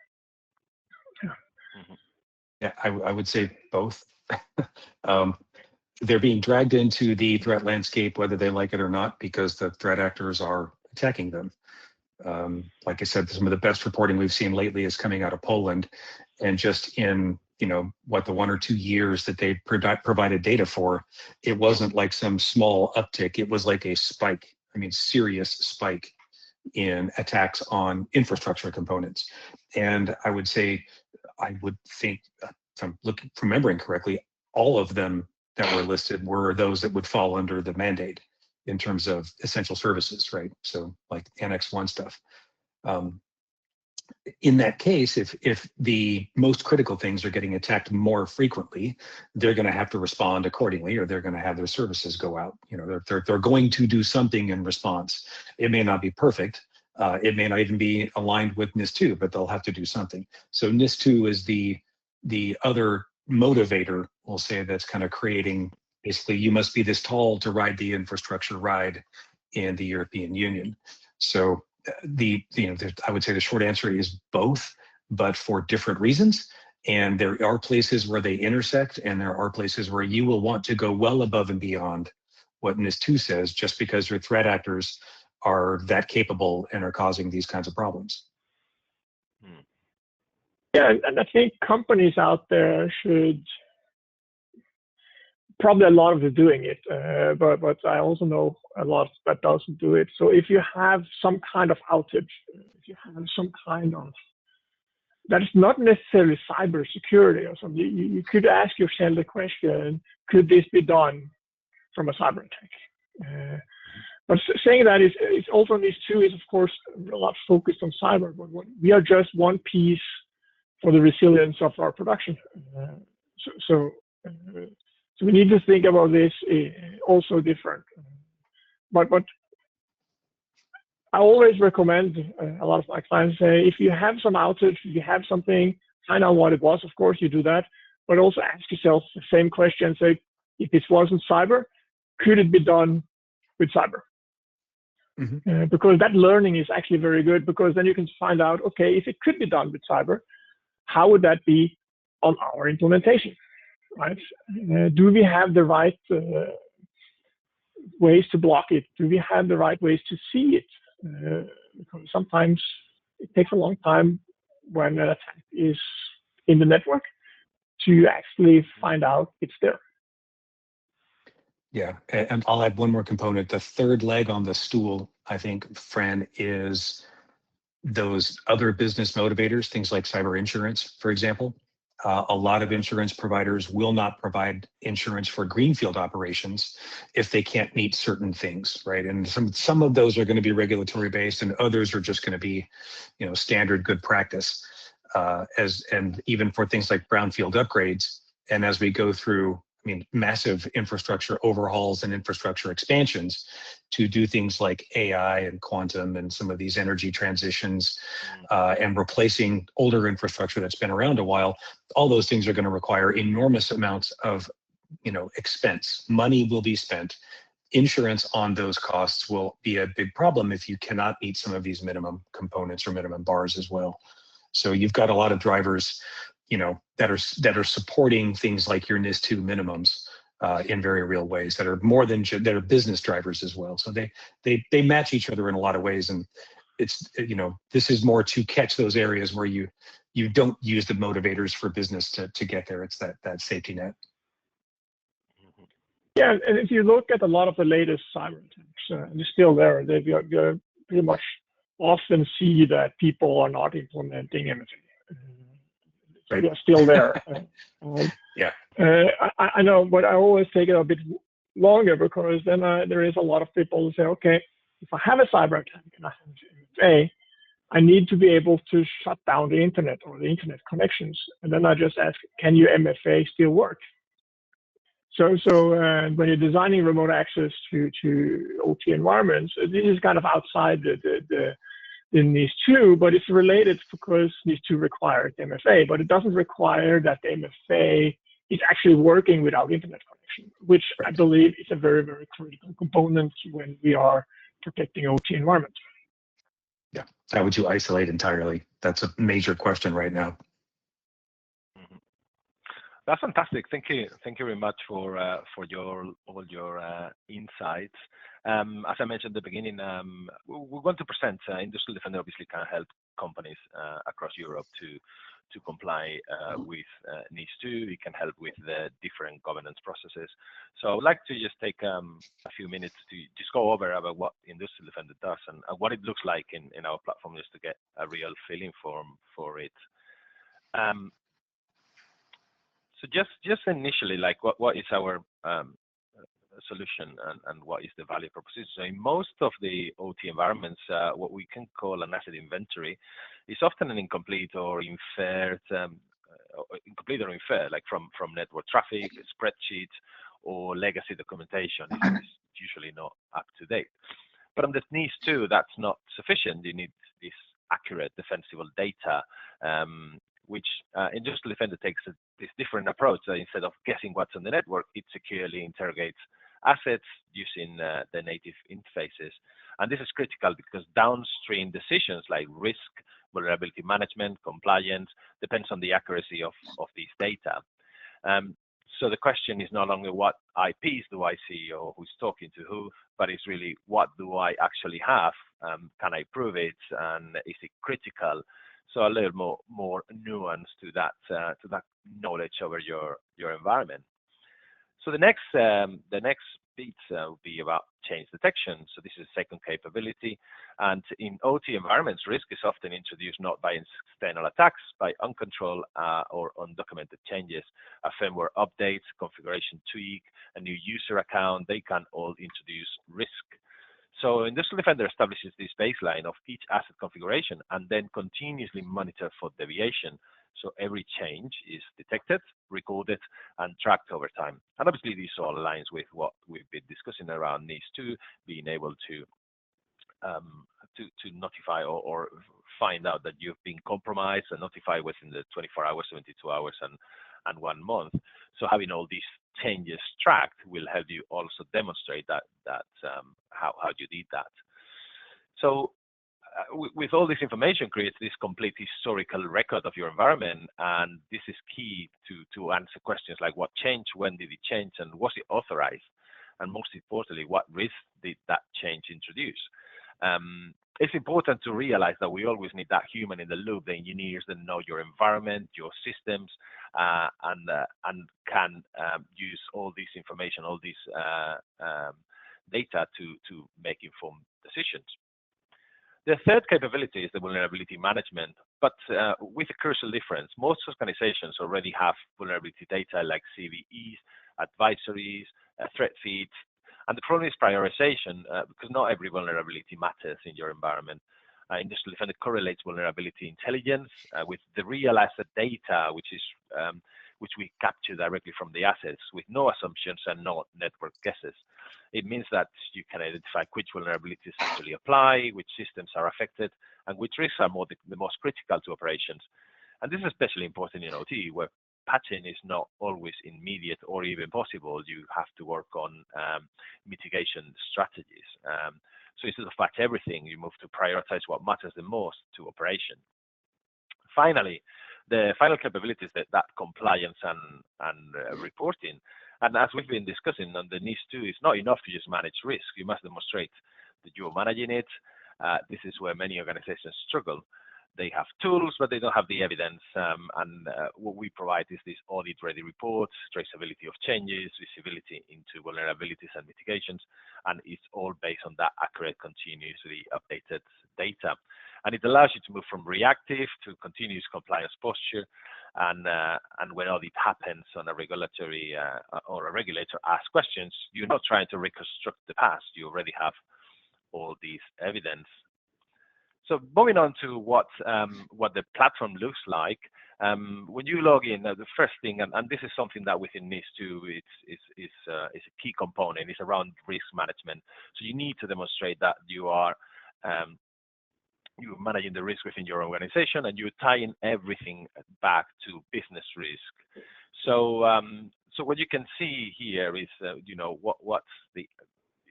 Yeah, I would say both. They're being dragged into the threat landscape, whether they like it or not, because the threat actors are attacking them. Like I said, some of the best reporting we've seen lately is coming out of Poland, and just in the 1 or 2 years that they provided data for, it wasn't like some small uptick. It was like a spike. I mean, serious spike in attacks on infrastructure components. And I would say, I would think, if I'm remembering correctly, all of them that were listed were those that would fall under the mandate in terms of essential services, right? So like Annex 1 stuff. In that case, if the most critical things are getting attacked more frequently, they're going to have to respond accordingly, or they're going to have their services go out. They're going to do something in response. It may not be perfect, It may not even be aligned with NIS2, but they'll have to do something. So NIS2 is the other motivator, we'll say, that's kind of creating, basically, you must be this tall to ride the infrastructure ride in the European Union. So I would say the short answer is both, but for different reasons. And there are places where they intersect, and there are places where you will want to go well above and beyond what NIS2 says, just because your threat actors are that capable and are causing these kinds of problems. Yeah, and I think companies out there should, probably a lot of them doing it, but I also know a lot that doesn't do it. So if you have some kind of outage, if you have some kind of, that is not necessarily cybersecurity or something, you could ask yourself the question, could this be done from a cyber attack? But saying that is also NIS2 is of course a lot focused on cyber, but we are just one piece for the resilience of our production. So we need to think about this also different. But I always recommend, a lot of my clients say, if you have some outage, if you have something, find out what it was. Of course, you do that, but also ask yourself the same question. Say, if this wasn't cyber, could it be done with cyber? Mm-hmm. Because that learning is actually very good, because then you can find out, okay, if it could be done with cyber, how would that be on our implementation, right? Do we have the right ways to block it? Do we have the right ways to see it? Because sometimes it takes a long time when an attack is in the network to actually find out it's there. Yeah, and I'll add one more component. The third leg on the stool, I think, Fran, is those other business motivators, things like cyber insurance, for example. A lot of insurance providers will not provide insurance for greenfield operations if they can't meet certain things, right? And some of those are going to be regulatory based, and others are just going to be, standard good practice. And even for things like brownfield upgrades, and as we go through, massive infrastructure overhauls and infrastructure expansions to do things like AI and quantum and some of these energy transitions and replacing older infrastructure that's been around a while, all those things are going to require enormous amounts of, expense. Money will be spent. Insurance on those costs will be a big problem if you cannot meet some of these minimum components or minimum bars as well. So you've got a lot of drivers that are supporting things like your NIS2 minimums in very real ways that are more than that are business drivers as well. So they match each other in a lot of ways, and it's this is more to catch those areas where you don't use the motivators for business to get there. It's that safety net. Yeah, and if you look at a lot of the latest cyber attacks, they're still there. They pretty much often see that people are not implementing MFA. Right. They're still there. Yeah. I know, but I always take it a bit longer, because then there is a lot of people who say, okay, if I have a cyber attack and I have MFA, I need to be able to shut down the internet or the internet connections. And then I just ask, can your MFA still work? So when you're designing remote access to OT environments, this is kind of outside the NIS2, but it's related because NIS2 requires MFA, but it doesn't require that the MFA is actually working without internet connection, which I believe is a very, very critical component when we are protecting OT environments. Yeah, how would you isolate entirely? That's a major question right now. That's fantastic. Thank you very much for all your insights. As I mentioned at the beginning, we want to present Industrial Defender obviously can help companies across Europe to comply with NIS2. It can help with the different governance processes. So I'd like to just take a few minutes to just go over about what Industrial Defender does and what it looks like in our platform, just to get a real feeling for it. So just initially, like what is our solution and what is the value proposition? So in most of the OT environments, what we can call an asset inventory is often an incomplete or inferred, like from network traffic, spreadsheets, or legacy documentation. It's usually not up to date. But on the NIS2, that's not sufficient. You need this accurate, defensible data, which Industrial Defender takes this different approach. So instead of guessing what's on the network, it securely interrogates assets using the native interfaces. And this is critical because downstream decisions like risk, vulnerability management, compliance, depends on the accuracy of these data. So the question is no longer what IPs do I see or who's talking to who, but it's really what do I actually have? Can I prove it? And is it critical? So a little more nuance to that knowledge over your environment. So the next bit will be about change detection. So this is a second capability. And in OT environments, risk is often introduced not by external attacks, by uncontrolled or undocumented changes. A firmware updates, configuration tweak, a new user account, they can all introduce risk. So Industrial Defender establishes this baseline of each asset configuration and then continuously monitor for deviation. So every change is detected, recorded, and tracked over time. And obviously, this all aligns with what we've been discussing around NIS2, being able to notify or find out that you've been compromised and notify within the 24 hours, 72 hours, and 1 month. So having all these changes tracked will help you also demonstrate that how you did that. So with all this information creates this complete historical record of your environment, and this is key to answer questions like what changed, when did it change, and was it authorized, and most importantly, what risk did that change introduce? It's important to realize that we always need that human in the loop, the engineers that know your environment, your systems, and can use all this information, all this data to make informed decisions. The third capability is the vulnerability management, but with a crucial difference. Most organizations already have vulnerability data like CVEs, advisories, threat feeds, and the problem is prioritization because not every vulnerability matters in your environment. Industrial Defender correlates vulnerability intelligence with the real asset data, which we capture directly from the assets with no assumptions and no network guesses. It means that you can identify which vulnerabilities actually apply, which systems are affected, and which risks are the most critical to operations. And this is especially important in OT, where patching is not always immediate or even possible. You have to work on mitigation strategies. So instead of patch everything, you move to prioritize what matters the most to operation. Finally, the final capability is that compliance and reporting. And as we've been discussing on the NIS2, it's not enough to just manage risk. You must demonstrate that you're managing it. This is where many organizations struggle. They have tools, but they don't have the evidence. What we provide is these audit-ready reports, traceability of changes, visibility into vulnerabilities and mitigations, and it's all based on that accurate, continuously updated data. And it allows you to move from reactive to continuous compliance posture. And when audit happens on a regulatory or a regulator asks questions, you're not trying to reconstruct the past. You already have all these evidence. So moving on to what the platform looks like. When you log in, the first thing, and this is something that within NIS2 is a key component, is around risk management. So you need to demonstrate that you're managing the risk within your organization, and you're tying everything back to business risk. So what you can see here is, you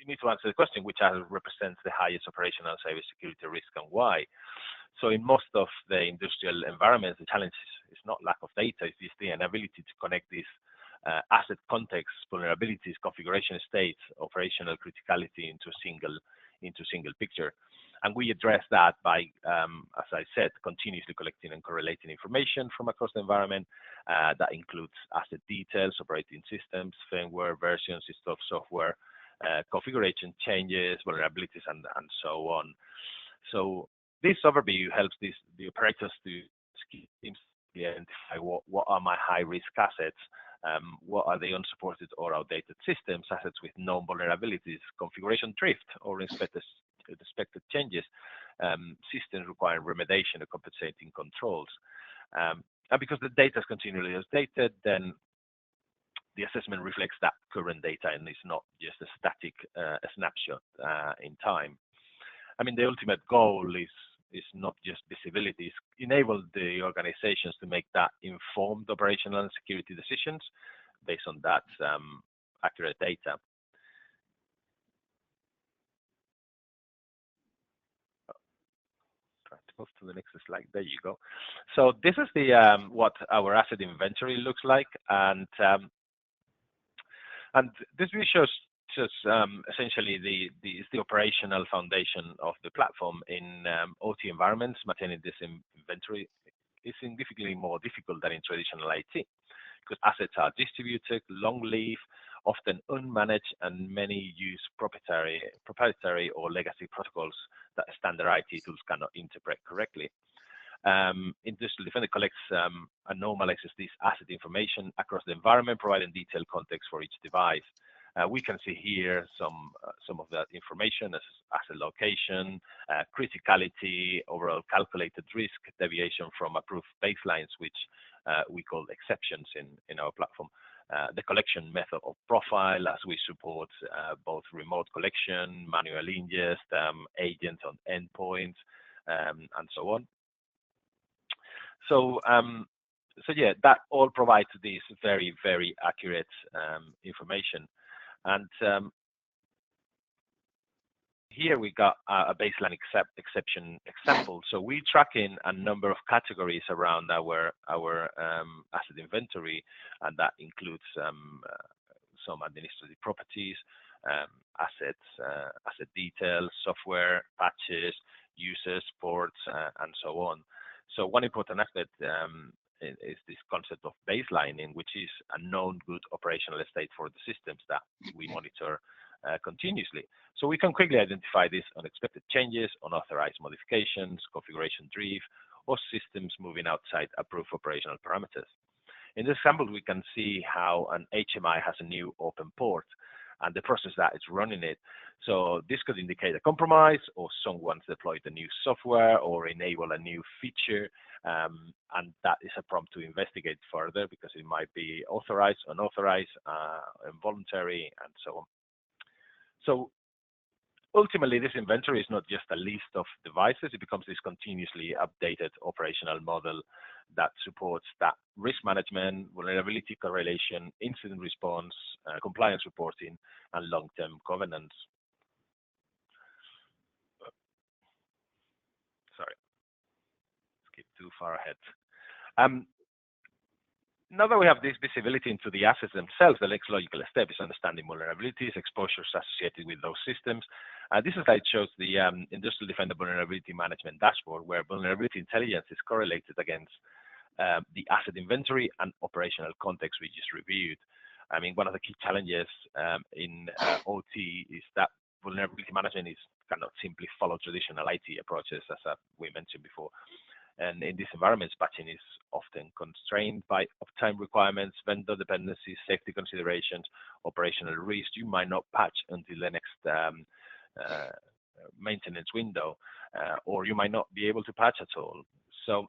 need to answer the question, which represents the highest operational cybersecurity risk and why. So in most of the industrial environments, the challenge is not lack of data, it's just the inability to connect these asset contexts, vulnerabilities, configuration states, operational criticality into a single picture. And we address that by, as I said, continuously collecting and correlating information from across the environment. That includes asset details, operating systems, firmware, versions, installed software, configuration changes, vulnerabilities, and so on. So this overview helps the operators to identify what are my high-risk assets, what are the unsupported or outdated systems, assets with known vulnerabilities, configuration drift or expected changes, systems requiring remediation or compensating controls. And because the data is continually updated, then the assessment reflects that current data and it's not just a static snapshot in time. I mean, the ultimate goal is not just visibility, it's enable the organizations to make that informed operational and security decisions based on that accurate data. Try to move to the next slide. There you go. So this is the what our asset inventory looks like, and this view shows essentially the operational foundation of the platform. In OT environments, maintaining this inventory is significantly more difficult than in traditional IT, because assets are distributed, long-lived, often unmanaged, and many use proprietary or legacy protocols that standard IT tools cannot interpret correctly. Industrial Defender collects and normalizes this asset information across the environment, providing detailed context for each device. We can see here some of that information as asset location, criticality, overall calculated risk, deviation from approved baselines, which we call exceptions in our platform. The collection method of profile, as we support both remote collection, manual ingest, agents on endpoints, and so on. So yeah, that all provides this very, very accurate information. And here we got a baseline exception example. So we track in a number of categories around our asset inventory, and that includes some administrative properties, assets, asset details, software, patches, users, ports, and so on. So one important aspect is this concept of baselining, which is a known good operational state for the systems that we monitor continuously. So we can quickly identify these unexpected changes, unauthorized modifications, configuration drift, or systems moving outside approved operational parameters. In this example, we can see how an HMI has a new open port and the process that is running it. So this could indicate a compromise, or someone's deployed a new software or enable a new feature, and that is a prompt to investigate further, because it might be authorized, unauthorized, involuntary, and so on. So ultimately, this inventory is not just a list of devices, it becomes this continuously updated operational model that supports that risk management, vulnerability correlation, incident response, compliance reporting, and long-term governance. Sorry, skip too far ahead. Now that we have this visibility into the assets themselves, the next logical step is understanding vulnerabilities, exposures associated with those systems. This slide shows the Industrial Defender Vulnerability Management Dashboard, where vulnerability intelligence is correlated against the asset inventory and operational context we just reviewed. I mean, one of the key challenges in OT is that vulnerability management cannot simply follow traditional IT approaches, as we mentioned before. And in these environments, patching is often constrained by uptime requirements, vendor dependencies, safety considerations, operational risk. You might not patch until the next maintenance window, or you might not be able to patch at all. So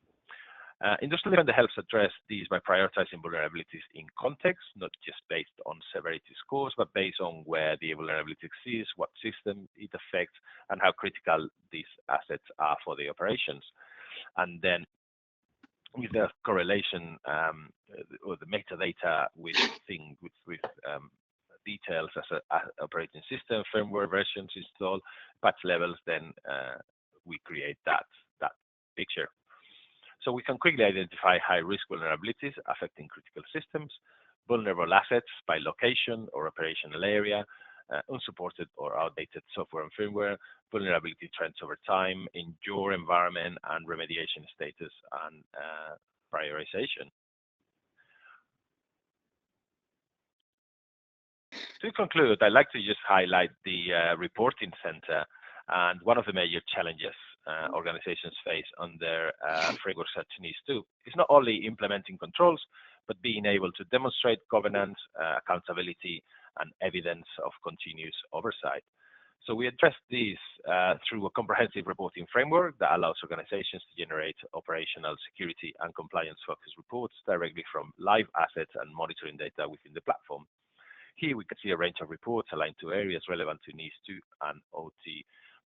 Industrial Defender helps address these by prioritizing vulnerabilities in context, not just based on severity scores, but based on where the vulnerability exists, what system it affects, and how critical these assets are for the operations. And then with the correlation or the metadata with details as an operating system, firmware versions installed, patch levels, then we create that picture. So we can quickly identify high-risk vulnerabilities affecting critical systems, vulnerable assets by location or operational area, unsupported or outdated software and firmware, vulnerability trends over time in your environment, and remediation status and prioritization. To conclude, I'd like to just highlight the reporting center, and one of the major challenges organizations face under frameworks such as NIS2 is not only implementing controls, but being able to demonstrate governance, accountability, and evidence of continuous oversight. So we address these through a comprehensive reporting framework that allows organizations to generate operational security and compliance-focused reports directly from live assets and monitoring data within the platform. Here we can see a range of reports aligned to areas relevant to NIS2 and OT,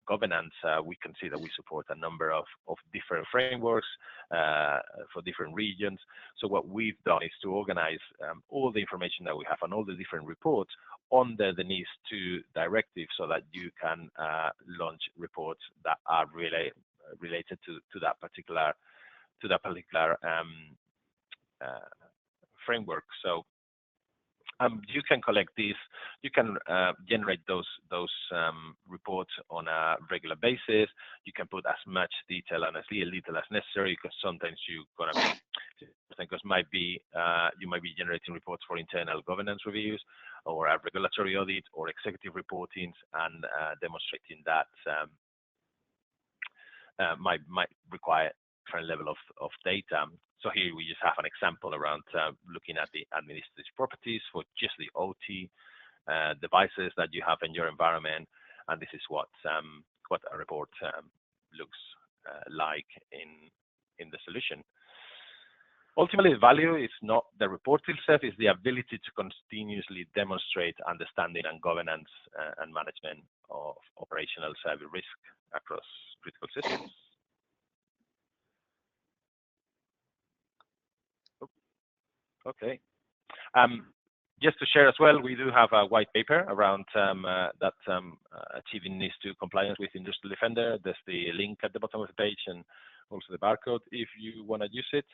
governance, we can see that we support a number of different frameworks for different regions. So what we've done is to organize all the information that we have on all the different reports under the NIS2 directive, so that you can launch reports that are related to that particular framework. So you can collect these, you can generate those reports on a regular basis. You can put as much detail and as little as necessary, because sometimes you're gonna be, because you might be generating reports for internal governance reviews, or a regulatory audit, or executive reportings, and demonstrating that might require different level of data. So here we just have an example around looking at the administrative properties for just the OT devices that you have in your environment, and this is what a report looks like in the solution. Ultimately, the value is not the report itself, it's the ability to continuously demonstrate understanding and governance and management of operational cyber risk across critical systems. Okay. Just to share as well, we do have a white paper around achieving NIS2 compliance with Industrial Defender. There's the link at the bottom of the page, and also the barcode if you want to use it.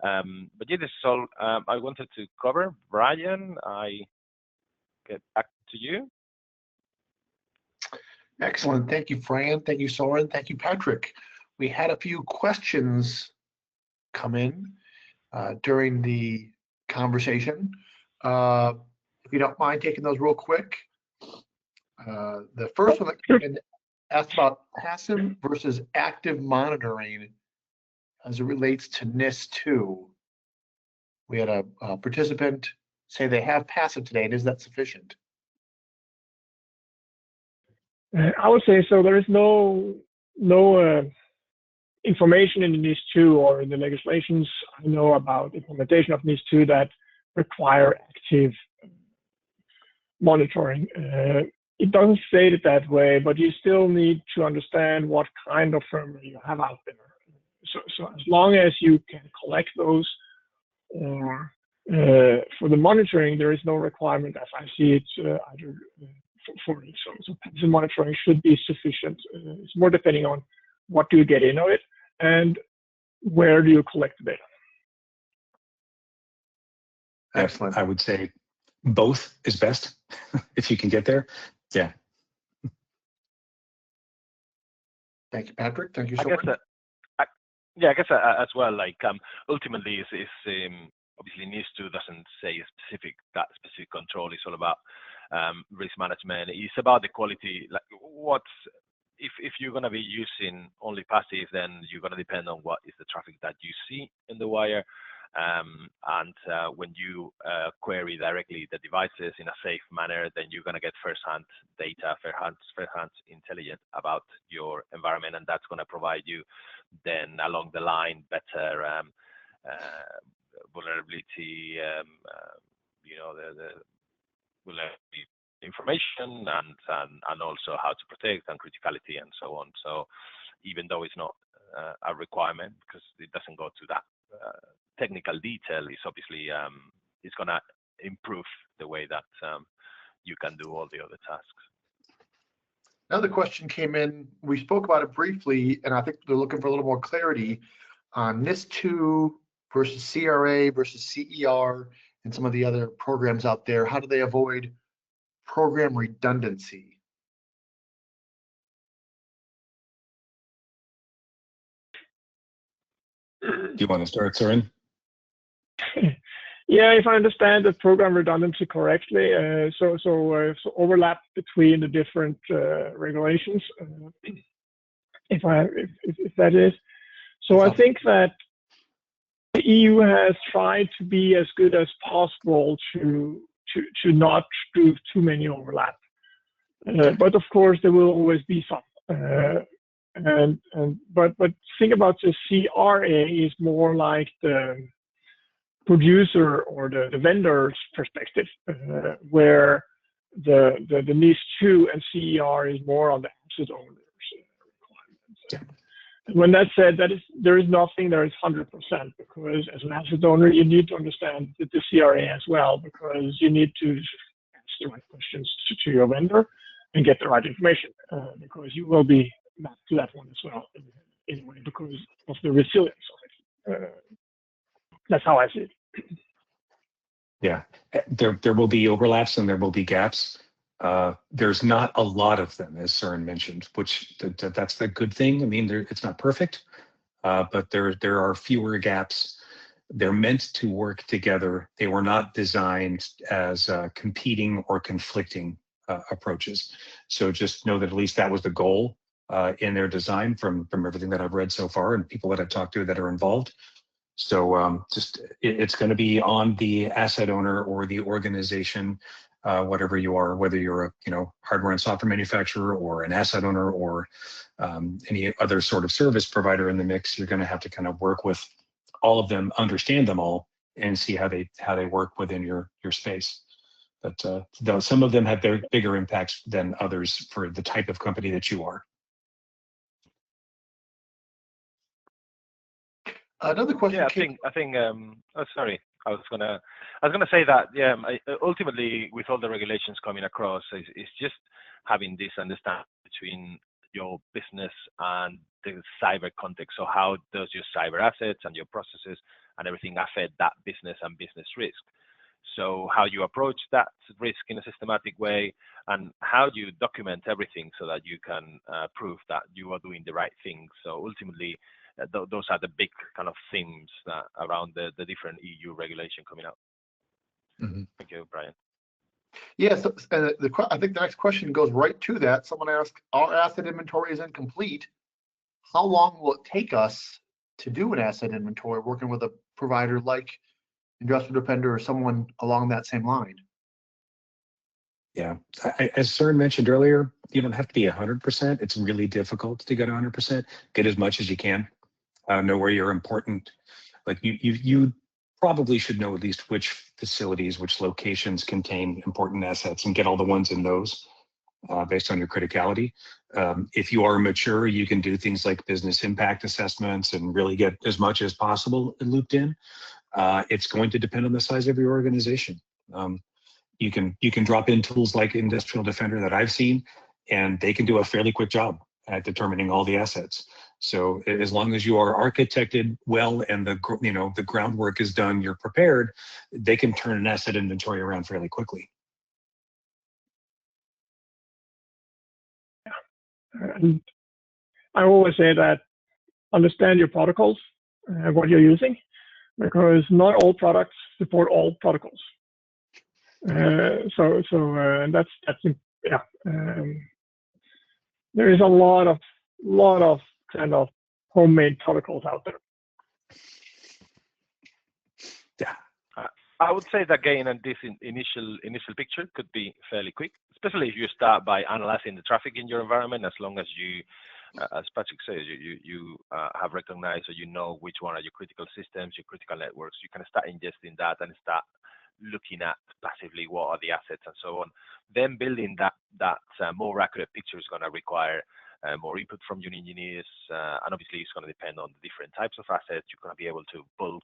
But yeah, this is all I wanted to cover. Brian, I get back to you. Excellent. Thank you, Fran. Thank you, Soren. Thank you, Patrick. We had a few questions come in during the conversation. If you don't mind taking those real quick. The first one that came in asked about passive versus active monitoring as it relates to NIS2. We had a participant say they have passive today, and is that sufficient? I would say so. There is no information in the NIS2 or in the legislations I know about implementation of NIS2 that require active monitoring. It doesn't state it that way, but you still need to understand what kind of firmware you have out there. So as long as you can collect those, or for the monitoring, there is no requirement as I see it either for it. So passive monitoring should be sufficient. It's more depending on what do you get in of it and where do you collect the data. Excellent. I would say both is best if you can get there. Yeah. Thank you, Patrick. Thank you so much. I guess as well, like ultimately, is obviously NIS2 doesn't say that specific control. It's all about risk management. It's about the quality. Like if you're going to be using only passive, then you're going to depend on what is the traffic that you see in the wire. And when you query directly the devices in a safe manner, then you're going to get first-hand data, first-hand intelligence about your environment, and that's going to provide you then along the line better vulnerability, the vulnerability information, and also how to protect and criticality and so on. So even though it's not a requirement, because it doesn't go to that technical detail, is obviously it's going to improve the way that you can do all the other tasks. Another question came in. We spoke about it briefly, and I think they're looking for a little more clarity on NIS2 versus CRA versus CER and some of the other programs out there. How do they avoid program redundancy? Do you want to start, Soren? Yeah, if I understand the program redundancy correctly, so overlap between the different regulations, if that is. So I think that the EU has tried to be as good as possible to not do too many overlap, but of course there will always be some. But think about the CRA is more like the producer or the vendor's perspective, where the NIS2 and CER is more on the asset owners. When that's said, there is nothing that is 100%, because as an asset owner, you need to understand the CRA as well, because you need to ask the right questions to your vendor and get the right information, because you will be mapped to that one as well, anyway, because of the resilience of it. That's how I see it. Yeah, there will be overlaps and there will be gaps. There's not a lot of them, as Søren mentioned, which that's the good thing. I mean, it's not perfect, but there are fewer gaps. They're meant to work together. They were not designed as competing or conflicting approaches. So just know that at least that was the goal in their design from everything that I've read so far and people that I've talked to that are involved. So it's going to be on the asset owner or the organization, whatever you are, whether you're a hardware and software manufacturer or an asset owner or any other sort of service provider in the mix. You're going to have to kind of work with all of them, understand them all, and see how they work within your space. But though some of them have their bigger impacts than others for the type of company that you are. Another question. Yeah, I think. Oh, sorry. I was gonna say that. Yeah, ultimately, with all the regulations coming across, it's just having this understanding between your business and the cyber context. So how does your cyber assets and your processes and everything affect that business and business risk? So how you approach that risk in a systematic way, and how do you document everything so that you can prove that you are doing the right things. So ultimately, those are the big kind of themes that around the different EU regulation coming out. Mm-hmm. Thank you, Brian. Yes, I think the next question goes right to that. Someone asked, our asset inventory is incomplete. How long will it take us to do an asset inventory working with a provider like Industrial Defender or someone along that same line? Yeah, as Søren mentioned earlier, you don't have to be 100%. It's really difficult to get 100%. Get as much as you can. Know where you're important. Like you probably should know at least which facilities, which locations contain important assets, and get all the ones in those based on your criticality. If you are mature, you can do things like business impact assessments and really get as much as possible looped in. It's going to depend on the size of your organization. You can drop in tools like Industrial Defender that I've seen, and they can do a fairly quick job at determining all the assets. So as long as you are architected well and the groundwork is done, you're prepared, they can turn an asset inventory around fairly quickly. And I always say that understand your protocols and what you're using, because not all products support all protocols. And that's yeah. There is a lot of kind of homemade protocols out there. Yeah, I would say that again, and this initial picture could be fairly quick, especially if you start by analyzing the traffic in your environment. As long as you, as Patrick says, you have recognized or you know which one are your critical systems, your critical networks, you can start ingesting that and start looking at passively what are the assets and so on. Then building that more accurate picture is going to require more input from your engineers, and obviously it's going to depend on the different types of assets. You're going to be able to bulk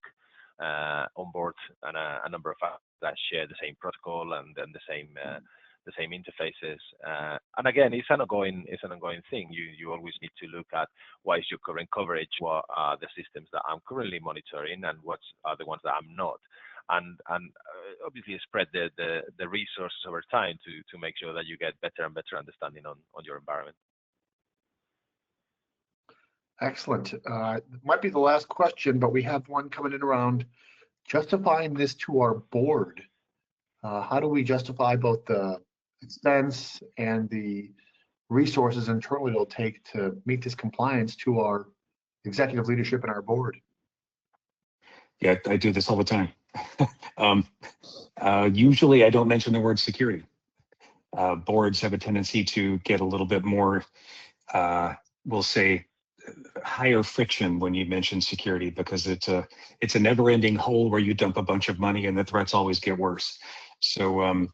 onboard and a number of apps that share the same protocol and then the same interfaces. And again, it's an ongoing thing. You always need to look at what is your current coverage, what are the systems that I'm currently monitoring, and what are the ones that I'm not. And obviously spread the resources over time to make sure that you get better and better understanding on your environment. Excellent. Might be the last question, but we have one coming in around justifying this to our board. How do we justify both the expense and the resources internally it'll take to meet this compliance to our executive leadership and our board? Yeah, I do this all the time. Usually I don't mention the word security. Boards have a tendency to get a little bit more, we'll say, higher friction when you mention security, because it's a never-ending hole where you dump a bunch of money and the threats always get worse. So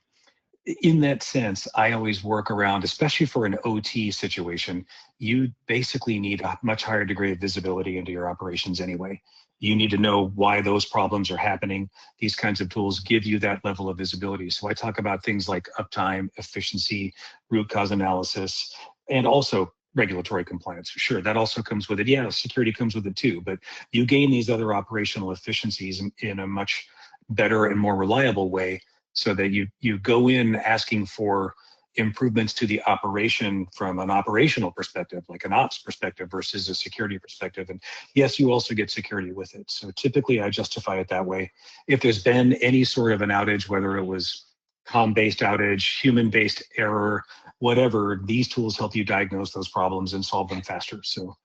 in that sense, I always work around, especially for an OT situation, you basically need a much higher degree of visibility into your operations anyway. You need to know why those problems are happening. These kinds of tools give you that level of visibility. So I talk about things like uptime, efficiency, root cause analysis, and also regulatory compliance. Sure, that also comes with it. Yeah, security comes with it too, but you gain these other operational efficiencies in a much better and more reliable way, so that you go in asking for improvements to the operation from an operational perspective, like an ops perspective versus a security perspective. And yes, you also get security with it. So typically I justify it that way. If there's been any sort of an outage, whether it was comm-based outage, human-based error, whatever, these tools help you diagnose those problems and solve them faster. So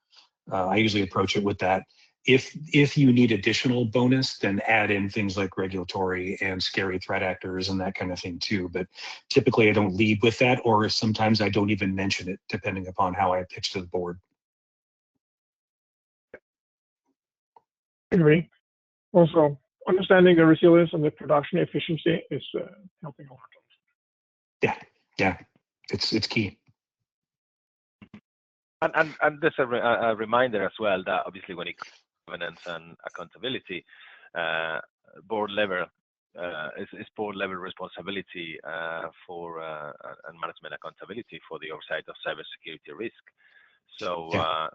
I usually approach it with that. If you need additional bonus, then add in things like regulatory and scary threat actors and that kind of thing too. But typically I don't lead with that, or sometimes I don't even mention it, depending upon how I pitch to the board. Agree. Also, understanding the resilience and the production efficiency is helping a lot. Yeah, it's key. And there's a reminder as well that obviously when it comes to governance and accountability, board level is board level responsibility for and management accountability for the oversight of cybersecurity risk. So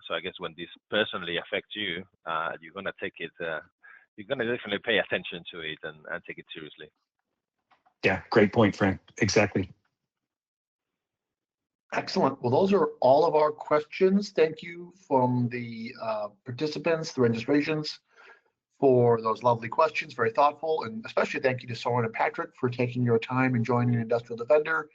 so I guess when this personally affects you, you're gonna take it. You're gonna definitely pay attention to it and take it seriously. Yeah, great point, Frank. Exactly. Excellent. Well, those are all of our questions. Thank you from the participants, the registrations, for those lovely questions. Very thoughtful. And especially thank you to Soren and Patrick for taking your time and joining Industrial Defender.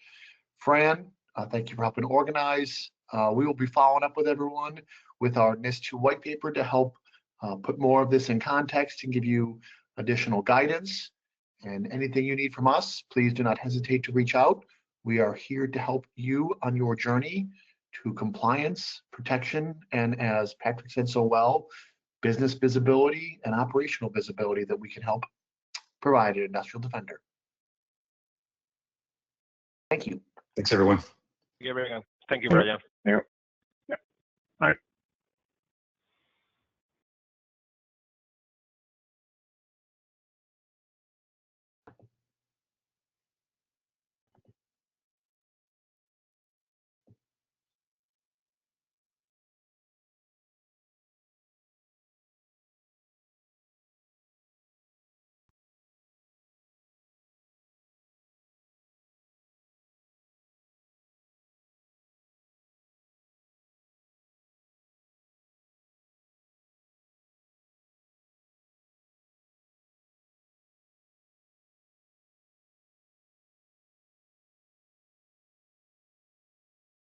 Fran, thank you for helping organize. We will be following up with everyone with our NIS2 white paper to help put more of this in context and give you additional guidance. And anything you need from us, please do not hesitate to reach out. We are here to help you on your journey to compliance, protection, and as Patrick said so well, business visibility and operational visibility that we can help provide at Industrial Defender. Thank you. Thanks, everyone. Thank you, Brian. Yeah. All right.